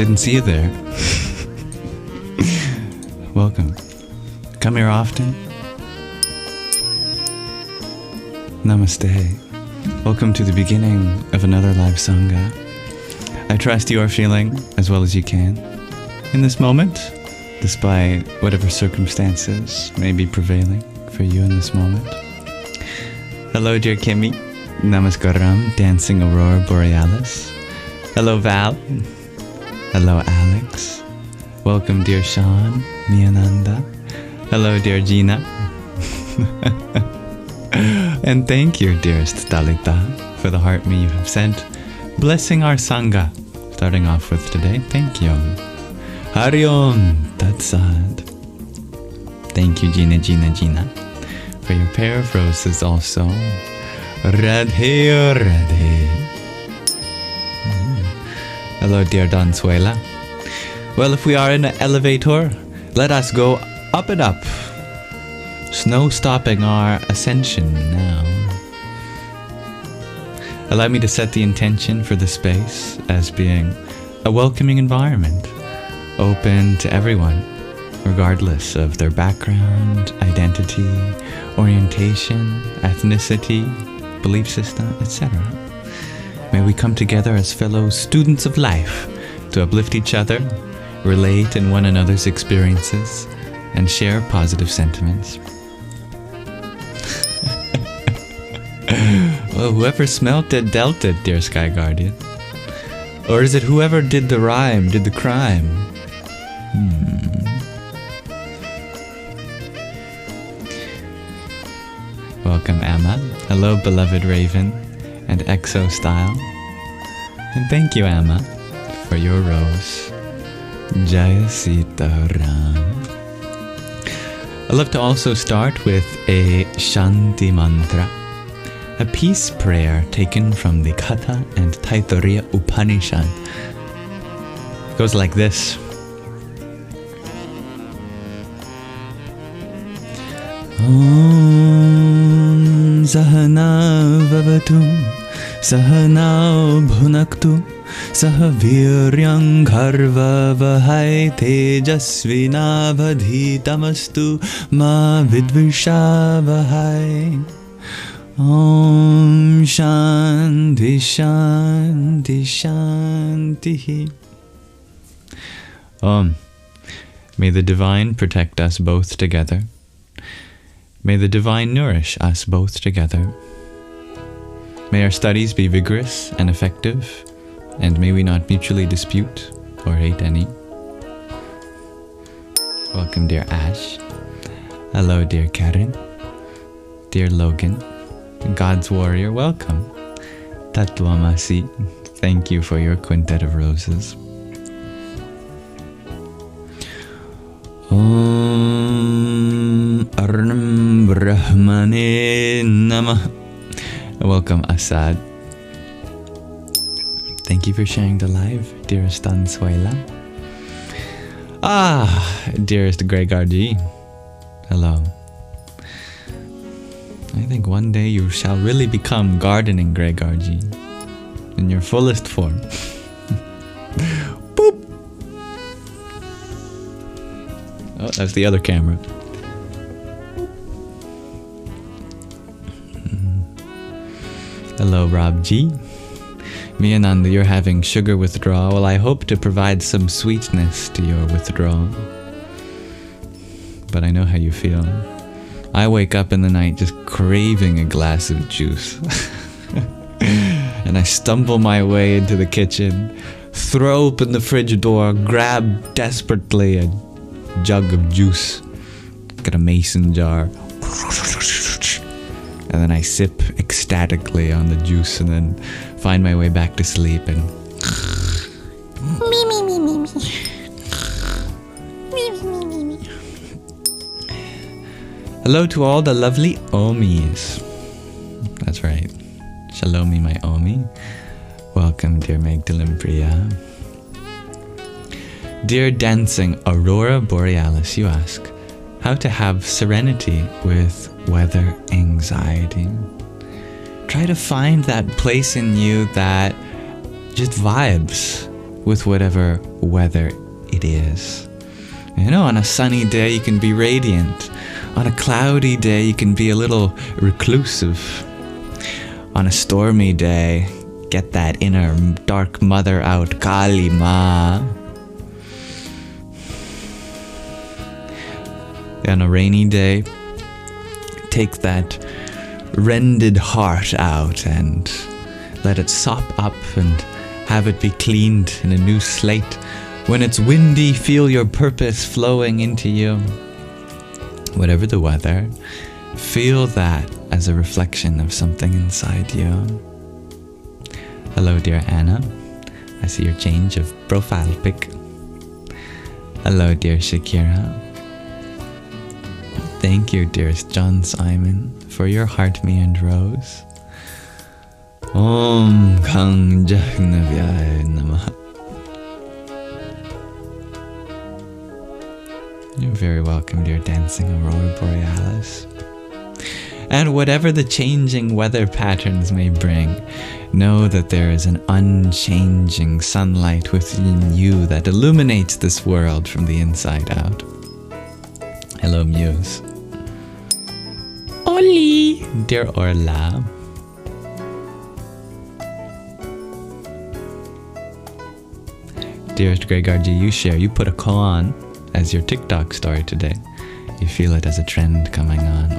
Didn't see you there. Welcome. Come here often. Namaste. Welcome to the beginning of another live Sangha. I trust you are feeling as well as you can in this moment, despite whatever circumstances may be prevailing for you in this moment. Hello, dear Kimmy. Namaskaram, Dancing Aurora Borealis. Hello, Val. Hello, Alex. Welcome, dear Sean, Miananda. Hello, dear Gina. And thank you, dearest Dalita, for the heart me you have sent, blessing our Sangha. Starting off with today, thank you. Hari Om Tat Sat. Thank you, Gina, for your pair of roses also. Radhe, Radhe. Hello, dear Donsuela. Well, if we are in an elevator, let us go up and up. Snow stopping our ascension now. Allow me to set the intention for the space as being a welcoming environment, open to everyone, regardless of their background, identity, orientation, ethnicity, belief system, etc. May we come together as fellow students of life to uplift each other, relate in one another's experiences, and share positive sentiments. Well, whoever smelt it dealt it, dear Sky Guardian. Or is it whoever did the rhyme, did the crime? Welcome, Emma. Hello, beloved Raven and Exo Style. And thank you, Emma, for your rose. Jaya Sita Ram. I love to also start with a Shanti mantra, a peace prayer taken from the Katha and Taittiriya Upanishad. It goes like this. Om Sahana Vavatu Sahana Bhunaktu Sahaviryam Karva Vahai Tejasvinavadhitamastu Ma Vidvisha Vahai. Om Shanti Shanti Shanti. Om. May the Divine protect us both together. May the Divine nourish us both together. May our studies be vigorous and effective, and may we not mutually dispute or hate any. Welcome, dear Ash. Hello, dear Karen. Dear Logan. God's warrior, welcome. Tatwamasi, thank you for your quintet of roses. Om Arnam Brahmane Namah. Welcome, Asad. Thank you for sharing the live, dearest Dansuela. Dearest Gregarji. Hello. I think one day you shall really become gardening Gregarji in your fullest form. Boop! Oh, that's the other camera. Hello, Rob G. Miananda, you're having sugar withdrawal. Well, I hope to provide some sweetness to your withdrawal. But I know how you feel. I wake up in the night just craving a glass of juice. And I stumble my way into the kitchen, throw open the fridge door, grab desperately a jug of juice, get a mason jar, and then I sip ecstatically on the juice and then find my way back to sleep and hello to all the lovely Omis. That's right. Shalomi, my Omi. Welcome, dear Magdalene Priya. Dear Dancing Aurora Borealis, you ask, how to have serenity with weather anxiety. Try to find that place in you that just vibes with whatever weather it is. You know, on a sunny day you can be radiant. On a cloudy day you can be a little reclusive. On a stormy day, get that inner dark mother out, Kali Ma. On a rainy day, take that rended heart out and let it sop up and have it be cleaned in a new slate. When it's windy, feel your purpose flowing into you. Whatever the weather, feel that as a reflection of something inside you. Hello, dear Anna. I see your change of profile pic. Hello, dear Shakira. Thank you, dearest John Simon, for your heart me and rose. Om Kang Jahnavyaya Namaha. You're very welcome, dear dancing Aurora Borealis. And whatever the changing weather patterns may bring, know that there is an unchanging sunlight within you that illuminates this world from the inside out. Hello, Muse. Oli, dear Orla. Dearest Gregarji, you put a koan as your TikTok story today. You feel it as a trend coming on.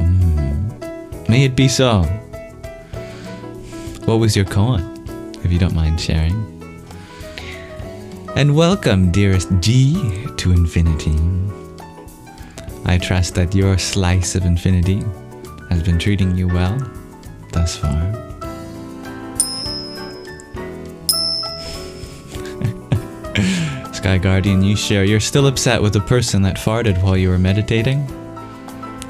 May it be so. What was your koan, if you don't mind sharing? And welcome, dearest G, to infinity. I trust that your slice of infinity has been treating you well thus far. Sky Guardian, you're still upset with the person that farted while you were meditating?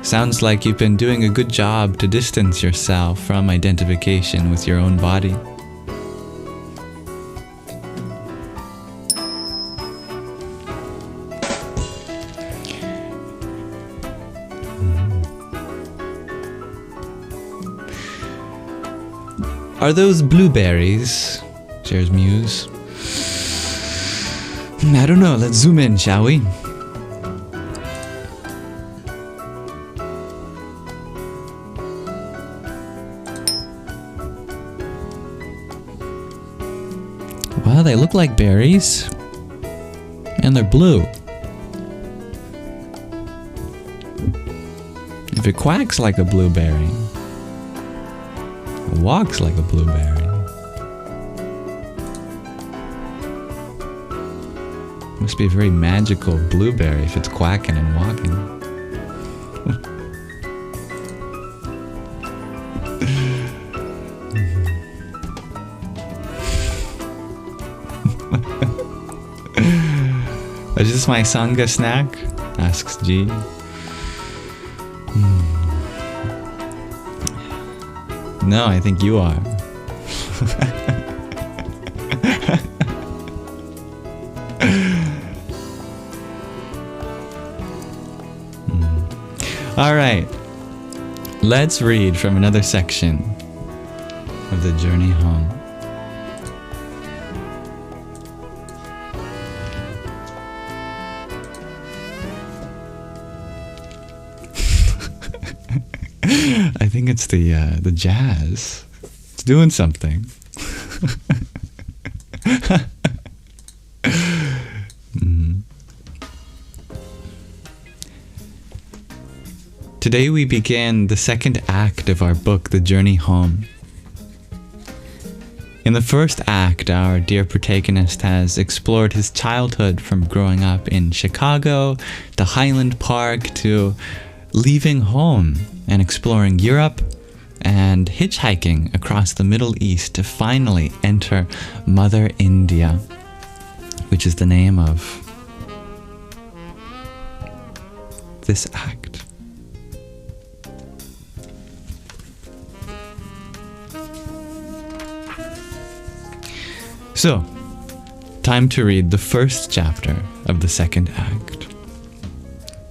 Sounds like you've been doing a good job to distance yourself from identification with your own body. Are those blueberries? Shares Muse. I don't know, let's zoom in, shall we? Wow, they look like berries. And they're blue. If it quacks like a blueberry, it walks like a blueberry. Must be a very magical blueberry if it's quacking and walking. Is this my Sangha snack? Asks G. No, I think you are. All right, let's read from another section of the journey home. I think it's the jazz. It's doing something. Today we begin the second act of our book, The Journey Home. In the first act, our dear protagonist has explored his childhood from growing up in Chicago to Highland Park to leaving home and exploring Europe and hitchhiking across the Middle East to finally enter Mother India, which is the name of this act. So, time to read the first chapter of the second act.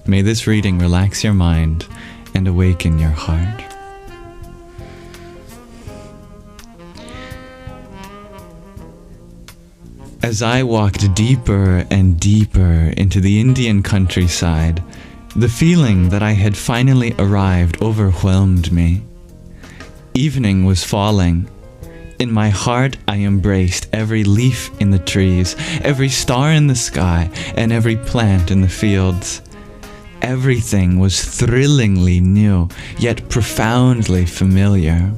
May this reading relax your mind and awaken your heart. As I walked deeper and deeper into the Indian countryside, the feeling that I had finally arrived overwhelmed me. Evening was falling. In my heart, I embraced every leaf in the trees, every star in the sky, and every plant in the fields. Everything was thrillingly new, yet profoundly familiar.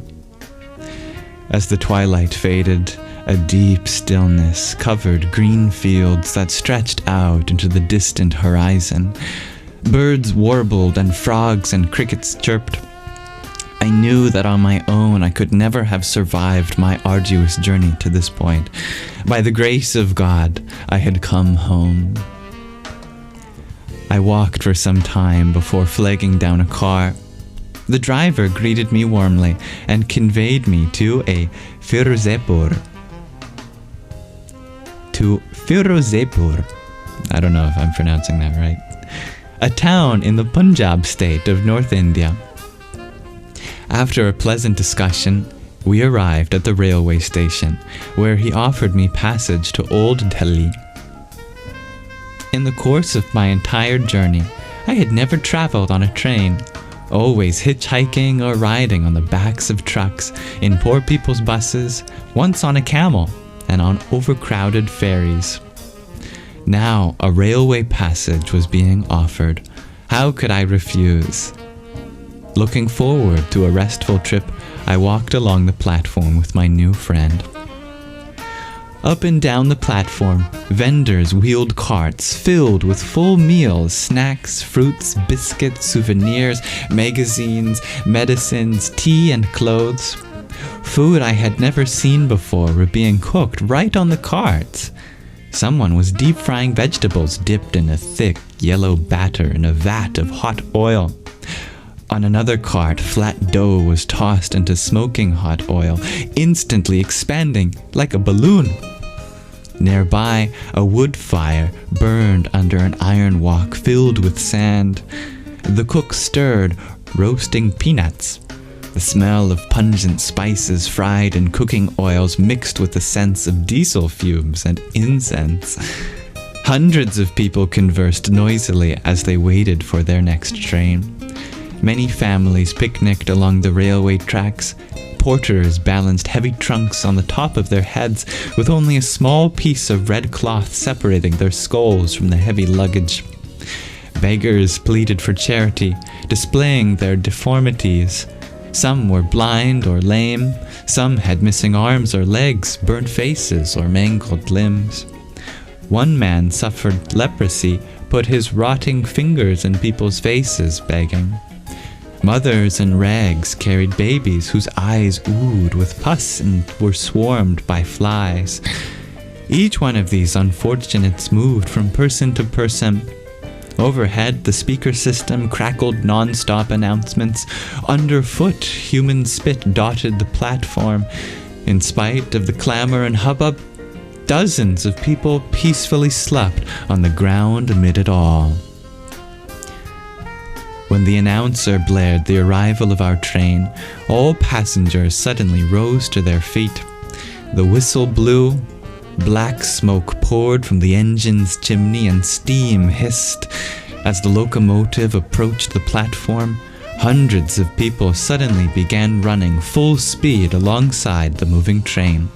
As the twilight faded, a deep stillness covered green fields that stretched out into the distant horizon. Birds warbled and frogs and crickets chirped. I knew that on my own I could never have survived my arduous journey to this point. By the grace of God, I had come home. I walked for some time before flagging down a car. The driver greeted me warmly and conveyed me to Firozepur. I don't know if I'm pronouncing that right. A town in the Punjab state of North India. After a pleasant discussion, we arrived at the railway station, where he offered me passage to Old Delhi. In the course of my entire journey, I had never traveled on a train, always hitchhiking or riding on the backs of trucks, in poor people's buses, once on a camel, and on overcrowded ferries. Now a railway passage was being offered. How could I refuse? Looking forward to a restful trip, I walked along the platform with my new friend. Up and down the platform, vendors wheeled carts filled with full meals, snacks, fruits, biscuits, souvenirs, magazines, medicines, tea, and clothes. Food I had never seen before were being cooked right on the carts. Someone was deep frying vegetables dipped in a thick yellow batter in a vat of hot oil. On another cart, flat dough was tossed into smoking hot oil, instantly expanding like a balloon. Nearby, a wood fire burned under an iron wok filled with sand. The cook stirred, roasting peanuts. The smell of pungent spices fried in cooking oils mixed with the sense of diesel fumes and incense. Hundreds of people conversed noisily as they waited for their next train. Many families picnicked along the railway tracks. Porters balanced heavy trunks on the top of their heads with only a small piece of red cloth separating their skulls from the heavy luggage. Beggars pleaded for charity, displaying their deformities. Some were blind or lame, some had missing arms or legs, burnt faces, or mangled limbs. One man suffered leprosy, put his rotting fingers in people's faces, begging. Mothers in rags carried babies whose eyes oohed with pus and were swarmed by flies. Each one of these unfortunates moved from person to person. Overhead, the speaker system crackled non-stop announcements. Underfoot, human spit dotted the platform. In spite of the clamor and hubbub, dozens of people peacefully slept on the ground amid it all. When the announcer blared the arrival of our train, all passengers suddenly rose to their feet. The whistle blew. Black smoke poured from the engine's chimney and steam hissed. As the locomotive approached the platform, hundreds of people suddenly began running full speed alongside the moving train.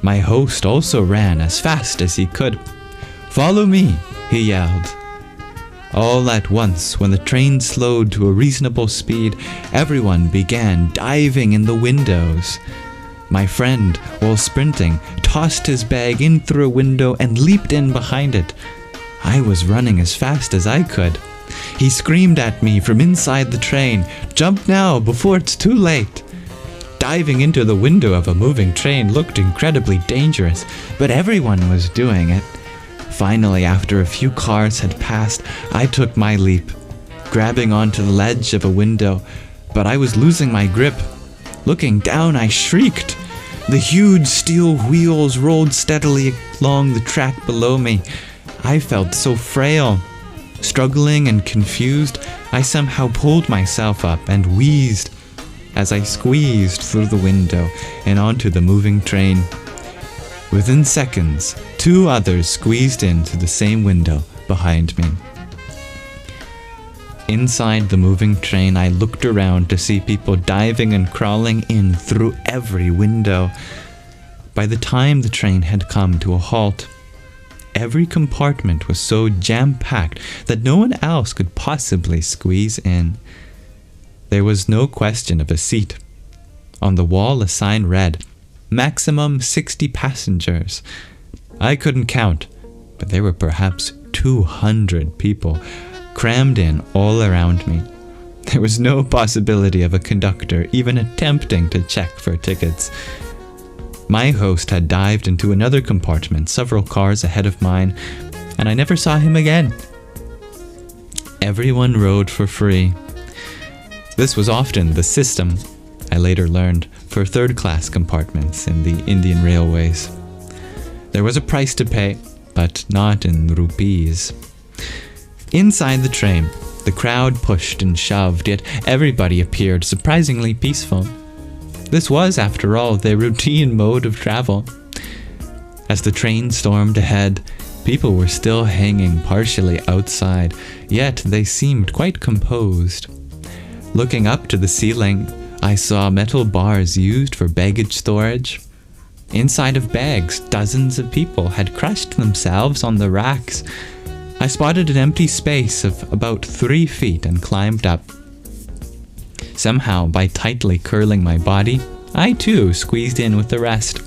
My host also ran as fast as he could. "Follow me," he yelled. All at once, when the train slowed to a reasonable speed, everyone began diving in the windows. My friend, while sprinting, tossed his bag in through a window and leaped in behind it. I was running as fast as I could. He screamed at me from inside the train, "Jump now, before it's too late." Diving into the window of a moving train looked incredibly dangerous, but everyone was doing it. Finally, after a few cars had passed, I took my leap, grabbing onto the ledge of a window, but I was losing my grip. Looking down, I shrieked. The huge steel wheels rolled steadily along the track below me. I felt so frail. Struggling and confused, I somehow pulled myself up and wheezed as I squeezed through the window and onto the moving train. Within seconds, 2 others squeezed into the same window behind me. Inside the moving train, I looked around to see people diving and crawling in through every window. By the time the train had come to a halt, every compartment was so jam-packed that no one else could possibly squeeze in. There was no question of a seat. On the wall, a sign read, "Maximum 60 passengers." I couldn't count, but there were perhaps 200 people crammed in all around me. There was no possibility of a conductor even attempting to check for tickets. My host had dived into another compartment several cars ahead of mine, and I never saw him again. Everyone rode for free. This was often the system, I later learned, for third-class compartments in the Indian railways. There was a price to pay, but not in rupees. Inside the train, the crowd pushed and shoved, yet everybody appeared surprisingly peaceful. This was, after all, their routine mode of travel. As the train stormed ahead, people were still hanging partially outside, yet they seemed quite composed. Looking up to the ceiling, I saw metal bars used for baggage storage. Inside of bags, dozens of people had crushed themselves on the racks. I spotted an empty space of about 3 feet and climbed up. Somehow, by tightly curling my body, I too squeezed in with the rest.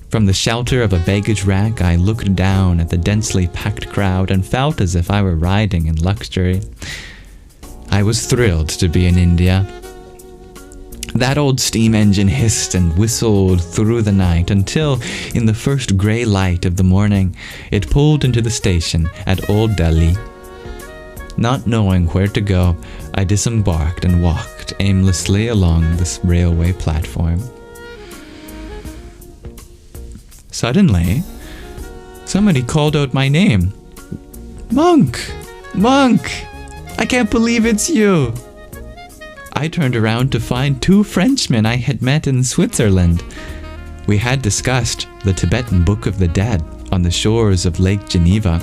From the shelter of a baggage rack, I looked down at the densely packed crowd and felt as if I were riding in luxury. I was thrilled to be in India. That old steam engine hissed and whistled through the night until, in the first grey light of the morning, it pulled into the station at Old Delhi. Not knowing where to go, I disembarked and walked aimlessly along this railway platform. Suddenly, somebody called out my name. "Monk! Monk! I can't believe it's you!" I turned around to find 2 Frenchmen I had met in Switzerland. We had discussed the Tibetan Book of the Dead on the shores of Lake Geneva.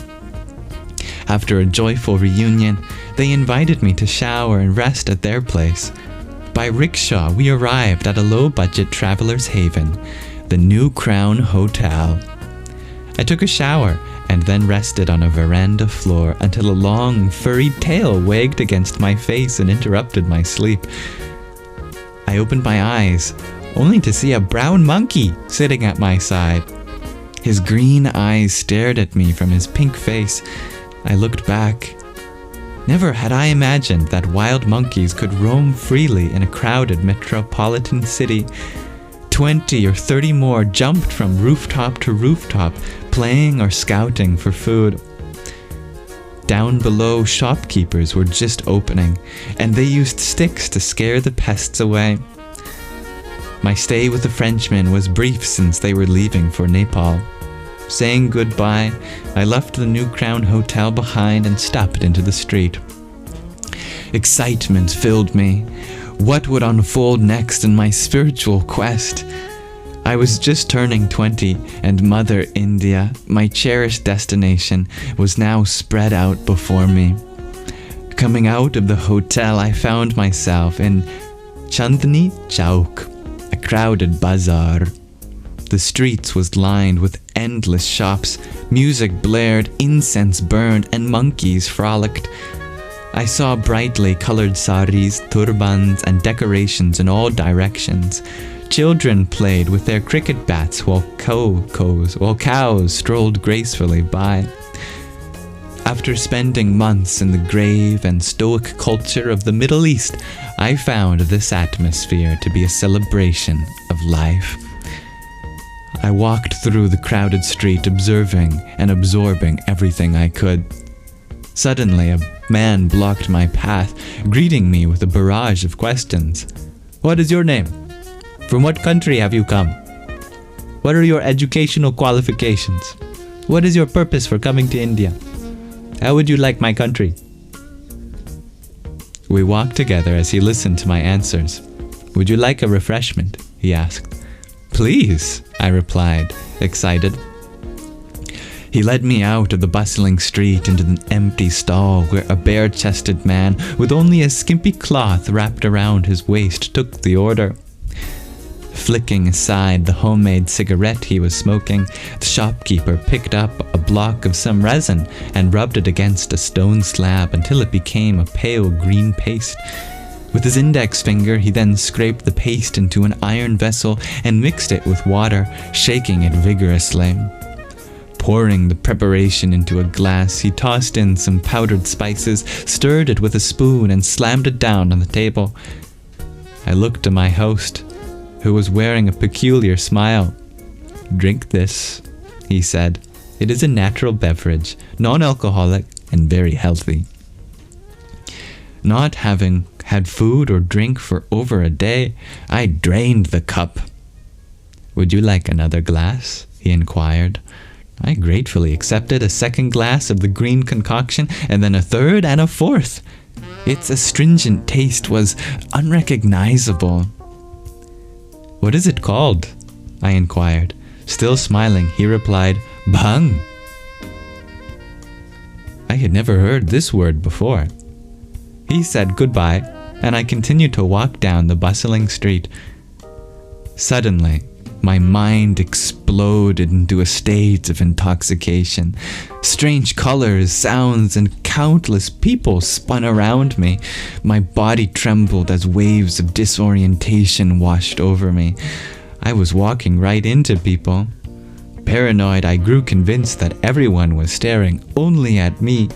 After a joyful reunion, they invited me to shower and rest at their place. By rickshaw, we arrived at a low-budget traveler's haven, the New Crown Hotel. I took a shower and then rested on a veranda floor until a long, furry tail wagged against my face and interrupted my sleep. I opened my eyes, only to see a brown monkey sitting at my side. His green eyes stared at me from his pink face. I looked back. Never had I imagined that wild monkeys could roam freely in a crowded metropolitan city. 20 or 30 more jumped from rooftop to rooftop, playing or scouting for food. Down below, shopkeepers were just opening, and they used sticks to scare the pests away. My stay with the Frenchmen was brief since they were leaving for Nepal. Saying goodbye, I left the New Crown Hotel behind and stepped into the street. Excitement filled me. What would unfold next in my spiritual quest? I was just turning 20, and Mother India, my cherished destination, was now spread out before me. Coming out of the hotel, I found myself in Chandni Chowk, a crowded bazaar. The streets was lined with endless shops, music blared, incense burned, and monkeys frolicked. I saw brightly colored saris, turbans, and decorations in all directions. Children played with their cricket bats while cows strolled gracefully by. After spending months in the grave and stoic culture of the Middle East, I found this atmosphere to be a celebration of life. I walked through the crowded street, observing and absorbing everything I could. Suddenly, a man blocked my path, greeting me with a barrage of questions. "What is your name? From what country have you come? What are your educational qualifications? What is your purpose for coming to India? How would you like my country?" We walked together as he listened to my answers. "Would you like a refreshment?" he asked. "Please," I replied, excited. He led me out of the bustling street into an empty stall where a bare-chested man with only a skimpy cloth wrapped around his waist took the order. Flicking aside the homemade cigarette he was smoking, the shopkeeper picked up a block of some resin and rubbed it against a stone slab until it became a pale green paste. With his index finger, he then scraped the paste into an iron vessel and mixed it with water, shaking it vigorously. Pouring the preparation into a glass, he tossed in some powdered spices, stirred it with a spoon, and slammed it down on the table. I looked to my host, who was wearing a peculiar smile. "Drink this," he said. "It is a natural beverage, non-alcoholic, and very healthy." Not having had food or drink for over a day, I drained the cup. "Would you like another glass?" he inquired. I gratefully accepted a second glass of the green concoction, and then a third and a fourth. Its astringent taste was unrecognizable. "What is it called?" I inquired. Still smiling, he replied, "Bhang." I had never heard this word before. He said goodbye, and I continued to walk down the bustling street. Suddenly, my mind exploded into a state of intoxication. Strange colors, sounds, and countless people spun around me. My body trembled as waves of disorientation washed over me. I was walking right into people. Paranoid, I grew convinced that everyone was staring only at me.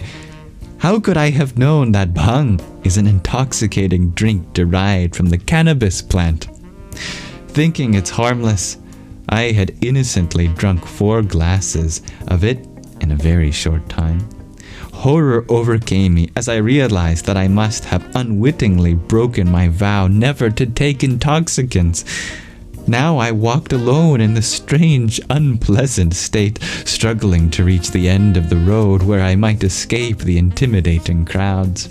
How could I have known that bhang is an intoxicating drink derived from the cannabis plant? Thinking it's harmless, I had innocently drunk 4 glasses of it in a very short time. Horror overcame me as I realized that I must have unwittingly broken my vow never to take intoxicants. Now I walked alone in this strange, unpleasant state, struggling to reach the end of the road where I might escape the intimidating crowds.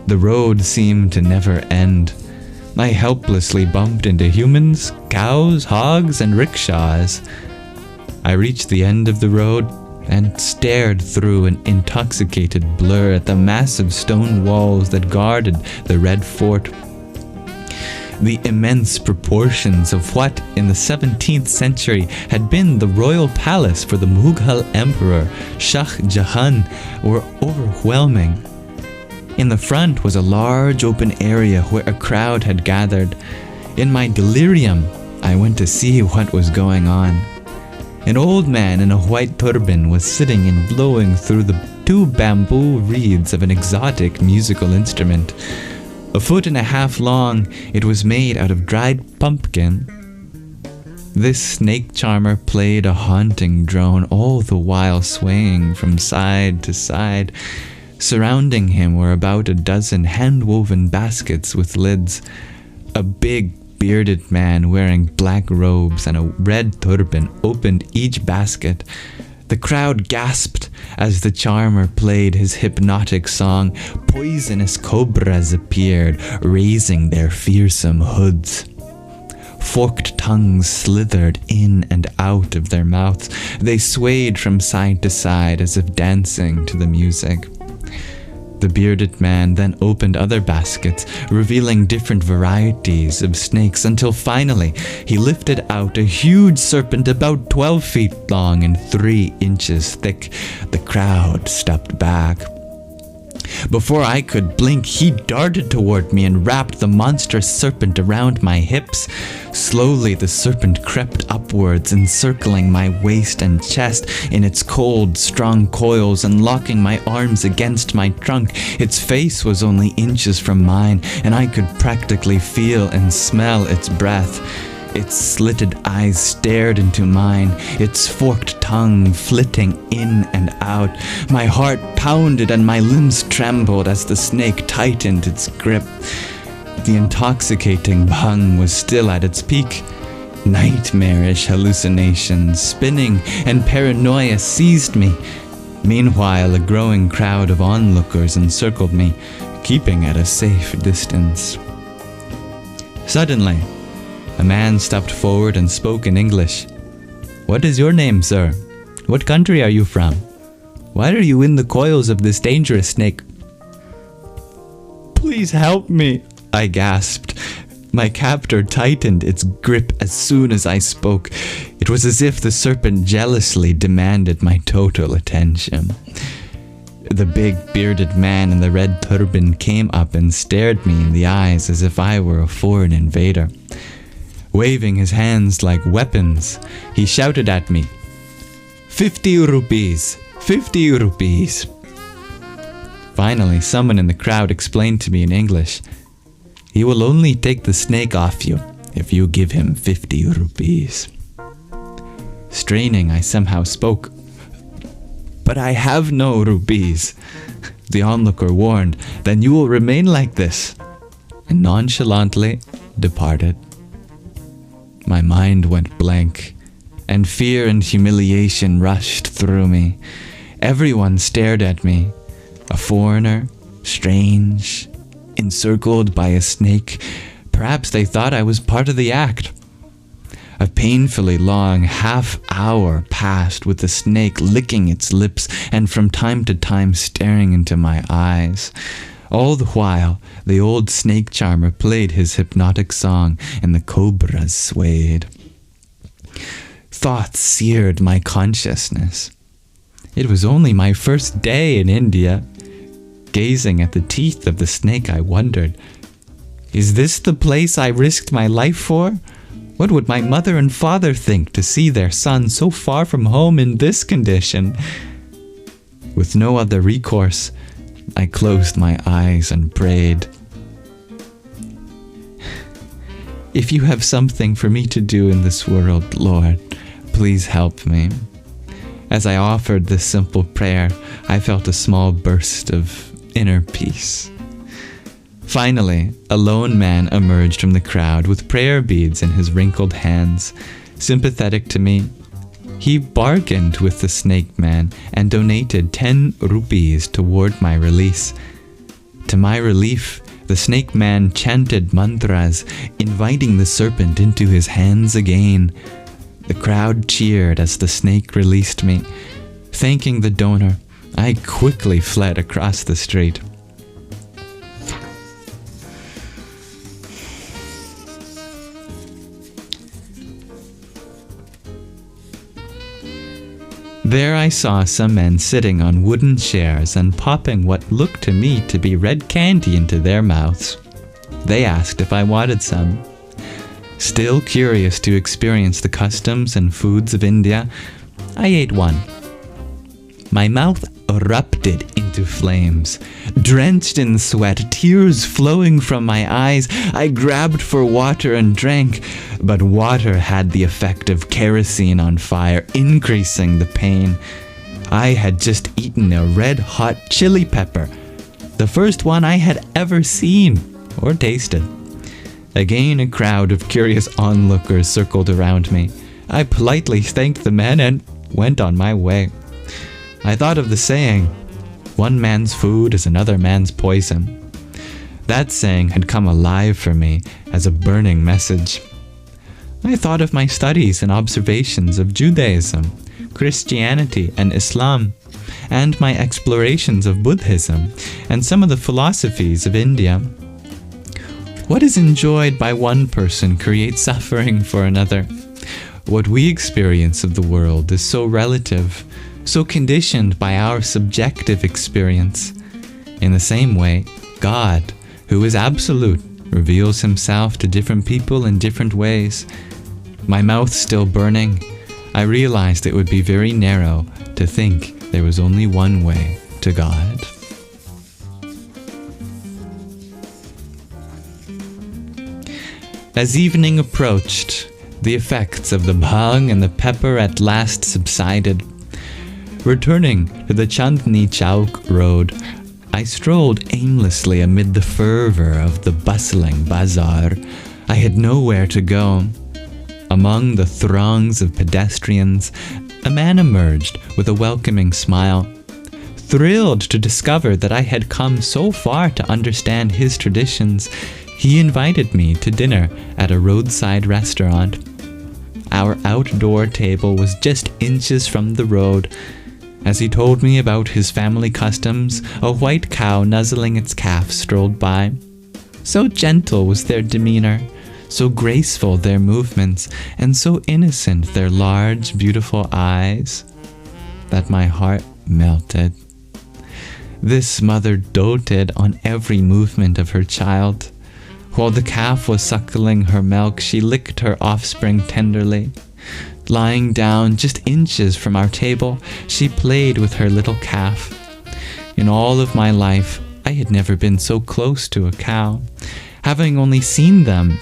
The road seemed to never end. I helplessly bumped into humans, cows, hogs, and rickshaws. I reached the end of the road and stared through an intoxicated blur at the massive stone walls that guarded the Red Fort. The immense proportions of what in the 17th century had been the royal palace for the Mughal emperor Shah Jahan were overwhelming. In the front was a large open area where a crowd had gathered. In my delirium, I went to see what was going on. An old man in a white turban was sitting and blowing through the 2 bamboo reeds of an exotic musical instrument. 1.5 feet long, it was made out of dried pumpkin. This snake charmer played a haunting drone, all the while swaying from side to side. Surrounding him were about a dozen hand-woven baskets with lids. A big, bearded man wearing black robes and a red turban opened each basket. The crowd gasped as the charmer played his hypnotic song. Poisonous cobras appeared, raising their fearsome hoods. Forked tongues slithered in and out of their mouths. They swayed from side to side as if dancing to the music. The bearded man then opened other baskets, revealing different varieties of snakes, until finally he lifted out a huge serpent about 12 feet long and 3 inches thick. The crowd stepped back. Before I could blink, he darted toward me and wrapped the monstrous serpent around my hips. Slowly, the serpent crept upwards, encircling my waist and chest in its cold, strong coils and locking my arms against my trunk. Its face was only inches from mine, and I could practically feel and smell its breath. Its slitted eyes stared into mine, its forked tongue flitting in and out. My heart pounded and my limbs trembled as the snake tightened its grip. The intoxicating bhang was still at its peak. Nightmarish hallucinations, spinning, and paranoia seized me. Meanwhile, a growing crowd of onlookers encircled me, keeping at a safe distance. Suddenly, a man stepped forward and spoke in English. "What is your name, sir? What country are you from? Why are you in the coils of this dangerous snake? Please help me, I gasped. My captor tightened its grip as soon as I spoke. It was as if the serpent jealously demanded my total attention. The big bearded man in the red turban came up and stared me in the eyes as if I were a foreign invader. Waving his hands like weapons, he shouted at me, 50 rupees! 50 rupees! Finally, someone in the crowd explained to me in English, he will only take the snake off you if you give him 50 rupees. Straining, I somehow spoke, but I have no rupees. The onlooker warned, then you will remain like this, and nonchalantly departed. My mind went blank, and fear and humiliation rushed through me. Everyone stared at me, a foreigner, strange, encircled by a snake. Perhaps they thought I was part of the act. A painfully long half-hour passed with the snake licking its lips and from time to time staring into my eyes. All the while, the old snake charmer played his hypnotic song and the cobras swayed. Thoughts seared my consciousness. It was only my first day in India. Gazing at the teeth of the snake, I wondered, is this the place I risked my life for? What would my mother and father think to see their son so far from home in this condition? With no other recourse, I closed my eyes and prayed. If you have something for me to do in this world, Lord, please help me. As I offered this simple prayer, I felt a small burst of inner peace. Finally, a lone man emerged from the crowd with prayer beads in his wrinkled hands. Sympathetic to me, he bargained with the snake man and donated 10 rupees toward my release. To my relief, the snake man chanted mantras, inviting the serpent into his hands again. The crowd cheered as the snake released me. Thanking the donor, I quickly fled across the street. There I saw some men sitting on wooden chairs and popping what looked to me to be red candy into their mouths. They asked if I wanted some. Still curious to experience the customs and foods of India, I ate one. My mouth erupted into flames. Drenched in sweat, tears flowing from my eyes, I grabbed for water and drank, but water had the effect of kerosene on fire, increasing the pain. I had just eaten a red-hot chili pepper, the first one I had ever seen or tasted. Again, a crowd of curious onlookers circled around me. I politely thanked the men and went on my way. I thought of the saying, one man's food is another man's poison. That saying had come alive for me as a burning message. I thought of my studies and observations of Judaism, Christianity, and Islam, and my explorations of Buddhism and some of the philosophies of India. What is enjoyed by one person creates suffering for another. What we experience of the world is so relative, so conditioned by our subjective experience. In the same way, God, who is absolute, reveals himself to different people in different ways. My mouth still burning, I realized it would be very narrow to think there was only one way to God. As evening approached, the effects of the bhang and the pepper at last subsided. Returning to the Chandni Chowk road, I strolled aimlessly amid the fervor of the bustling bazaar. I had nowhere to go. Among the throngs of pedestrians, a man emerged with a welcoming smile. Thrilled to discover that I had come so far to understand his traditions, he invited me to dinner at a roadside restaurant. our outdoor table was just inches from the road. As he told me about his family customs, a white cow nuzzling its calf strolled by. So gentle was their demeanor, so graceful their movements, and so innocent their large, beautiful eyes, that my heart melted. This mother doted on every movement of her child. While the calf was suckling her milk, she licked her offspring tenderly. Lying down just inches from our table, she played with her little calf. In all of my life, I had never been so close to a cow, having only seen them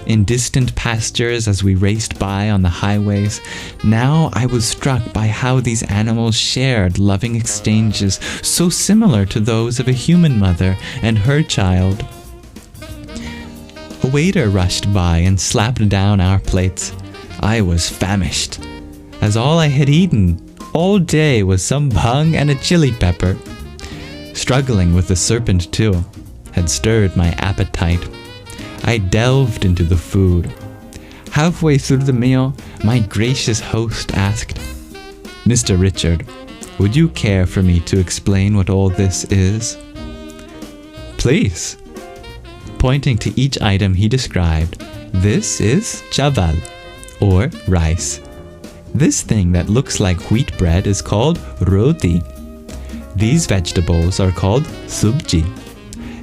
in distant pastures as we raced by on the highways. Now I was struck by how these animals shared loving exchanges so similar to those of a human mother and her child. A waiter rushed by and slapped down our plates. I was famished, as all I had eaten all day was some bhang and a chili pepper. Struggling with the serpent too had stirred my appetite. I delved into the food. Halfway through the meal, my gracious host asked, "Mr. Richard, would you care for me to explain what all this is?" "Please." Pointing to each item he described, "This is chawal, or rice. This thing that looks like wheat bread is called roti. These vegetables are called subji.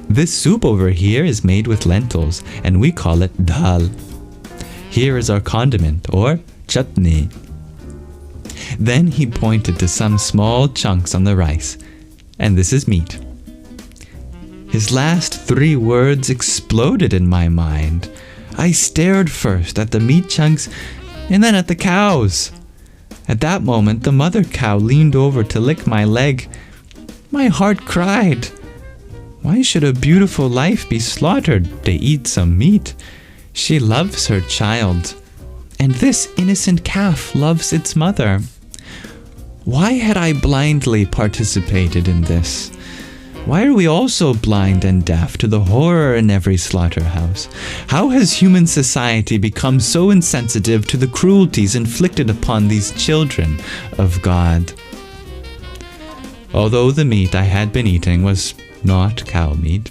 This soup over here is made with lentils, and we call it dal. Here is our condiment, or Chandni." Then he pointed to some small chunks on the rice, "And this is meat." His last 3 words exploded in my mind. I stared first at the meat chunks, and then at the cows. At that moment, the mother cow leaned over to lick my leg. My heart cried. Why should a beautiful life be slaughtered to eat some meat? She loves her child, and this innocent calf loves its mother. Why had I blindly participated in this? Why are we all so blind and deaf to the horror in every slaughterhouse? How has human society become so insensitive to the cruelties inflicted upon these children of God? Although the meat I had been eating was not cow meat,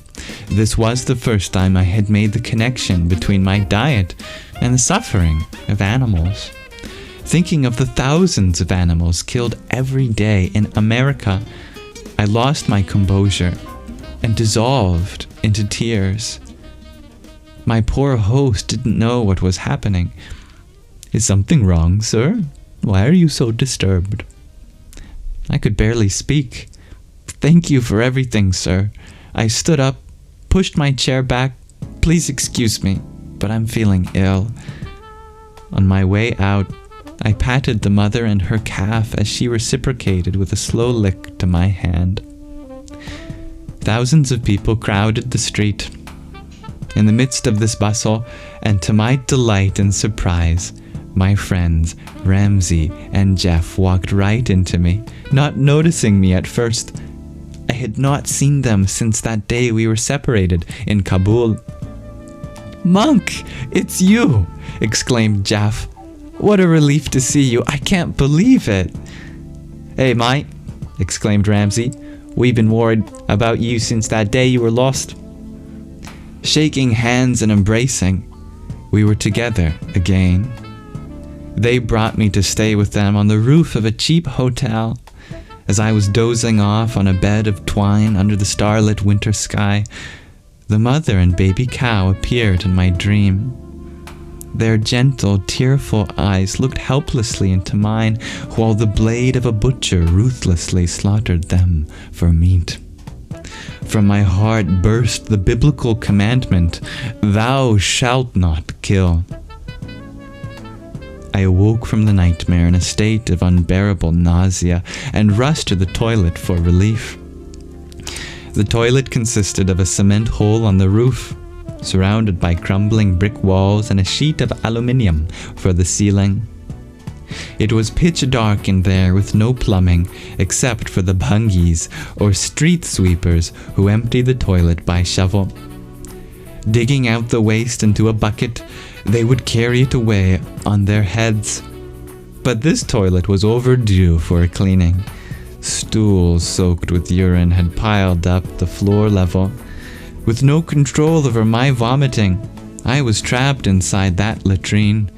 this was the first time I had made the connection between my diet and the suffering of animals. Thinking of the thousands of animals killed every day in America, I lost my composure and dissolved into tears. My poor host didn't know what was happening. "Is something wrong, sir? Why are you so disturbed?" I could barely speak. "Thank you for everything, sir." I stood up, pushed my chair back. "Please excuse me, but I'm feeling ill." On my way out, I patted the mother and her calf as she reciprocated with a slow lick to my hand. Thousands of people crowded the street. In the midst of this bustle, and to my delight and surprise, my friends Ramsey and Jeff walked right into me, not noticing me at first. I had not seen them since that day we were separated in Kabul. "Monk, it's you!" exclaimed Jeff. "What a relief to see you. I can't believe it." "Hey, mate," exclaimed Ramsey. "We've been worried about you since that day you were lost." Shaking hands and embracing, we were together again. They brought me to stay with them on the roof of a cheap hotel. As I was dozing off on a bed of twine under the starlit winter sky, the mother and baby cow appeared in my dream. Their gentle, tearful eyes looked helplessly into mine, while the blade of a butcher ruthlessly slaughtered them for meat. From my heart burst the biblical commandment, "Thou shalt not kill." I awoke from the nightmare in a state of unbearable nausea and rushed to the toilet for relief. The toilet consisted of a cement hole on the roof, surrounded by crumbling brick walls and a sheet of aluminium for the ceiling. It was pitch dark in there with no plumbing except for the bhangis or street sweepers who empty the toilet by shovel. Digging out the waste into a bucket, they would carry it away on their heads. But this toilet was overdue for a cleaning. Stools soaked with urine had piled up the floor level. With no control over my vomiting, I was trapped inside that latrine.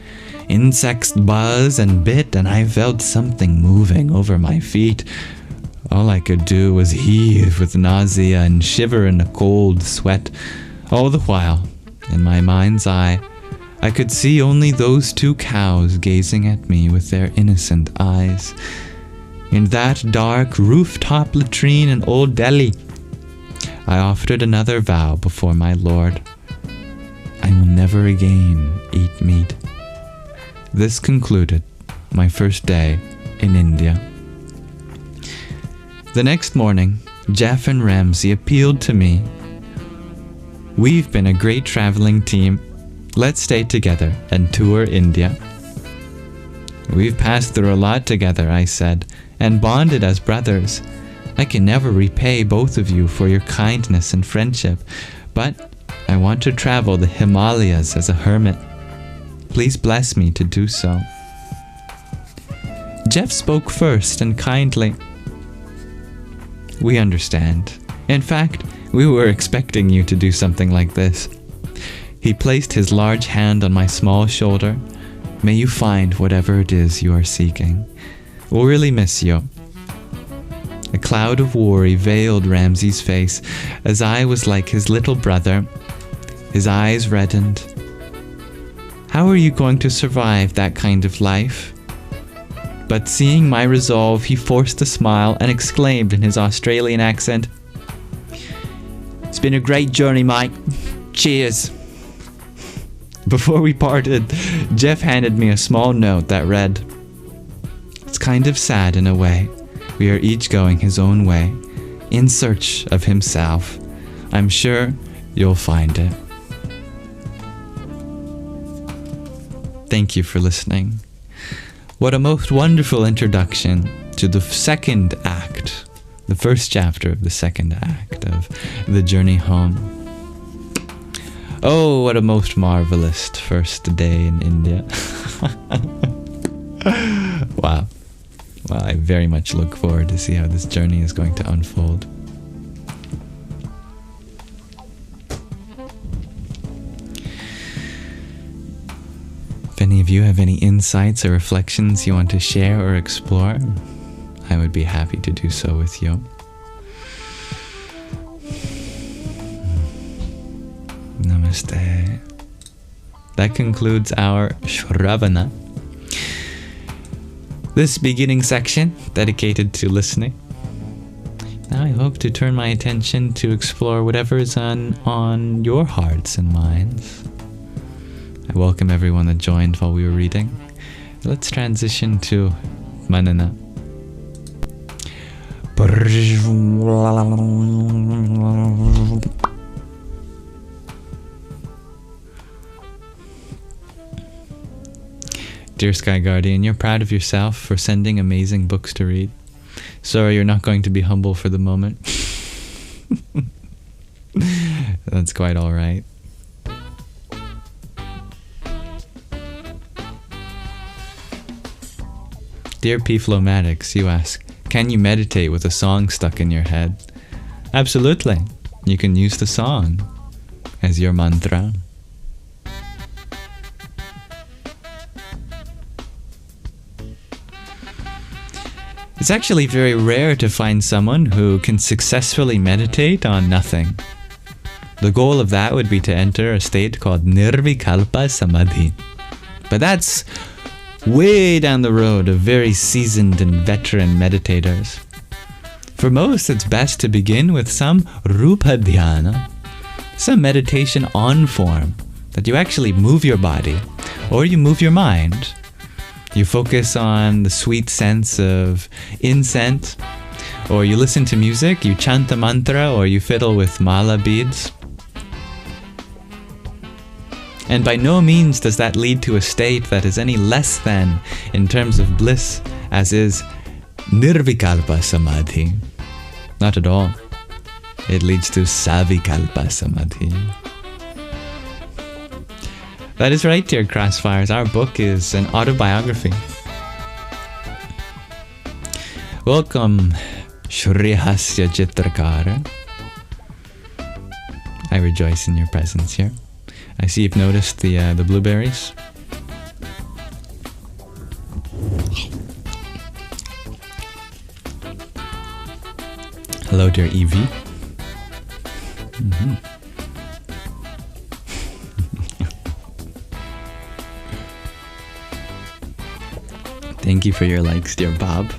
Insects buzzed and bit, and I felt something moving over my feet. All I could do was heave with nausea and shiver in a cold sweat. All the while, in my mind's eye, I could see only those two cows gazing at me with their innocent eyes. In that dark rooftop latrine in Old Delhi, I offered another vow before my Lord. I will never again eat meat. This concluded my first day in India. The next morning, Jeff and Ramsey appealed to me. We've been a great traveling team. Let's stay together and tour India. We've passed through a lot together, I said, and bonded as brothers. I can never repay both of you for your kindness and friendship, but I want to travel the Himalayas as a hermit. Please bless me to do so. Jeff spoke first and kindly. We understand. In fact, we were expecting you to do something like this. He placed his large hand on my small shoulder. May you find whatever it is you are seeking. We'll really miss you. A cloud of worry veiled Ramsey's face, as I was like his little brother. His eyes reddened. How are you going to survive that kind of life? But seeing my resolve, he forced a smile and exclaimed in his Australian accent, It's been a great journey, mate. Cheers. Before we parted, Jeff handed me a small note that read, It's kind of sad in a way. We are each going his own way, in search of himself. I'm sure you'll find it. Thank you for listening. What a most wonderful introduction to the second act, the first chapter of the second act of the journey home. Oh, what a most marvelous first day in India. Wow. Well, I very much look forward to see how this journey is going to unfold. If any of you have any insights or reflections you want to share or explore, I would be happy to do so with you. Namaste. That concludes our Shravana. This beginning section dedicated to listening. Now I hope to turn my attention to explore whatever is on your hearts and minds. I welcome everyone that joined while we were reading. Let's transition to Manana. Dear Sky Guardian, you're proud of yourself for sending amazing books to read. Sorry, you're not going to be humble for the moment. That's quite alright. Dear P-Flomatics, you ask, can you meditate with a song stuck in your head? Absolutely. You can use the song as your mantra. It's actually very rare to find someone who can successfully meditate on nothing. The goal of that would be to enter a state called Nirvikalpa Samadhi. But that's way down the road of very seasoned and veteran meditators. For most, it's best to begin with some Rupa Dhyana, some meditation on form, that you actually move your body, or you move your mind. You focus on the sweet sense of incense, or you listen to music, you chant a mantra, or you fiddle with mala beads. And by no means does that lead to a state that is any less than, in terms of bliss, as is Nirvikalpa Samadhi. Not at all. It leads to Savikalpa Samadhi. That is right, dear Crossfires. Our book is an autobiography. Welcome, Shrihasya Chitrakara. I rejoice in your presence here. I see you've noticed the blueberries. Hello, dear Evie. Mm-hmm. Thank you for your likes, dear Bob.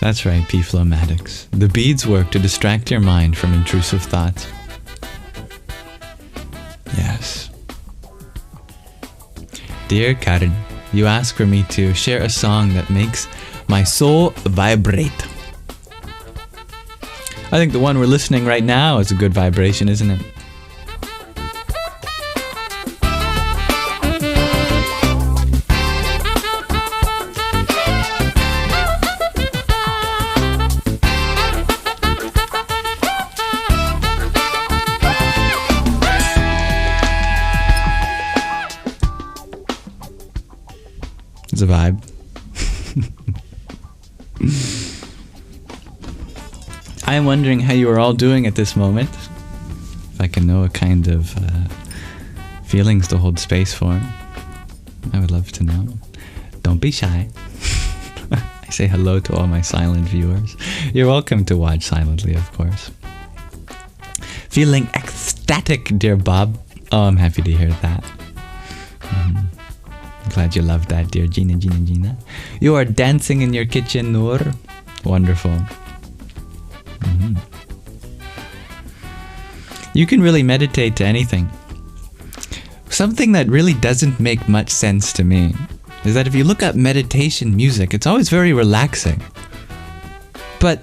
That's right, P-Flomatics. The beads work to distract your mind from intrusive thoughts. Yes. Dear Karin, you ask for me to share a song that makes my soul vibrate. I think the one we're listening right now is a good vibration, isn't it? It's a vibe. I am wondering how you are all doing at this moment. If I can know what kind of feelings to hold space for, I would love to know. Don't be shy. I say hello to all my silent viewers. You're welcome to watch silently, of course. Feeling ecstatic, dear Bob. Oh, I'm happy to hear that. Glad you loved that, dear Gina. You are dancing in your kitchen, Noor. Wonderful. Mm-hmm. You can really meditate to anything. Something that really doesn't make much sense to me is that if you look up meditation music, it's always very relaxing. But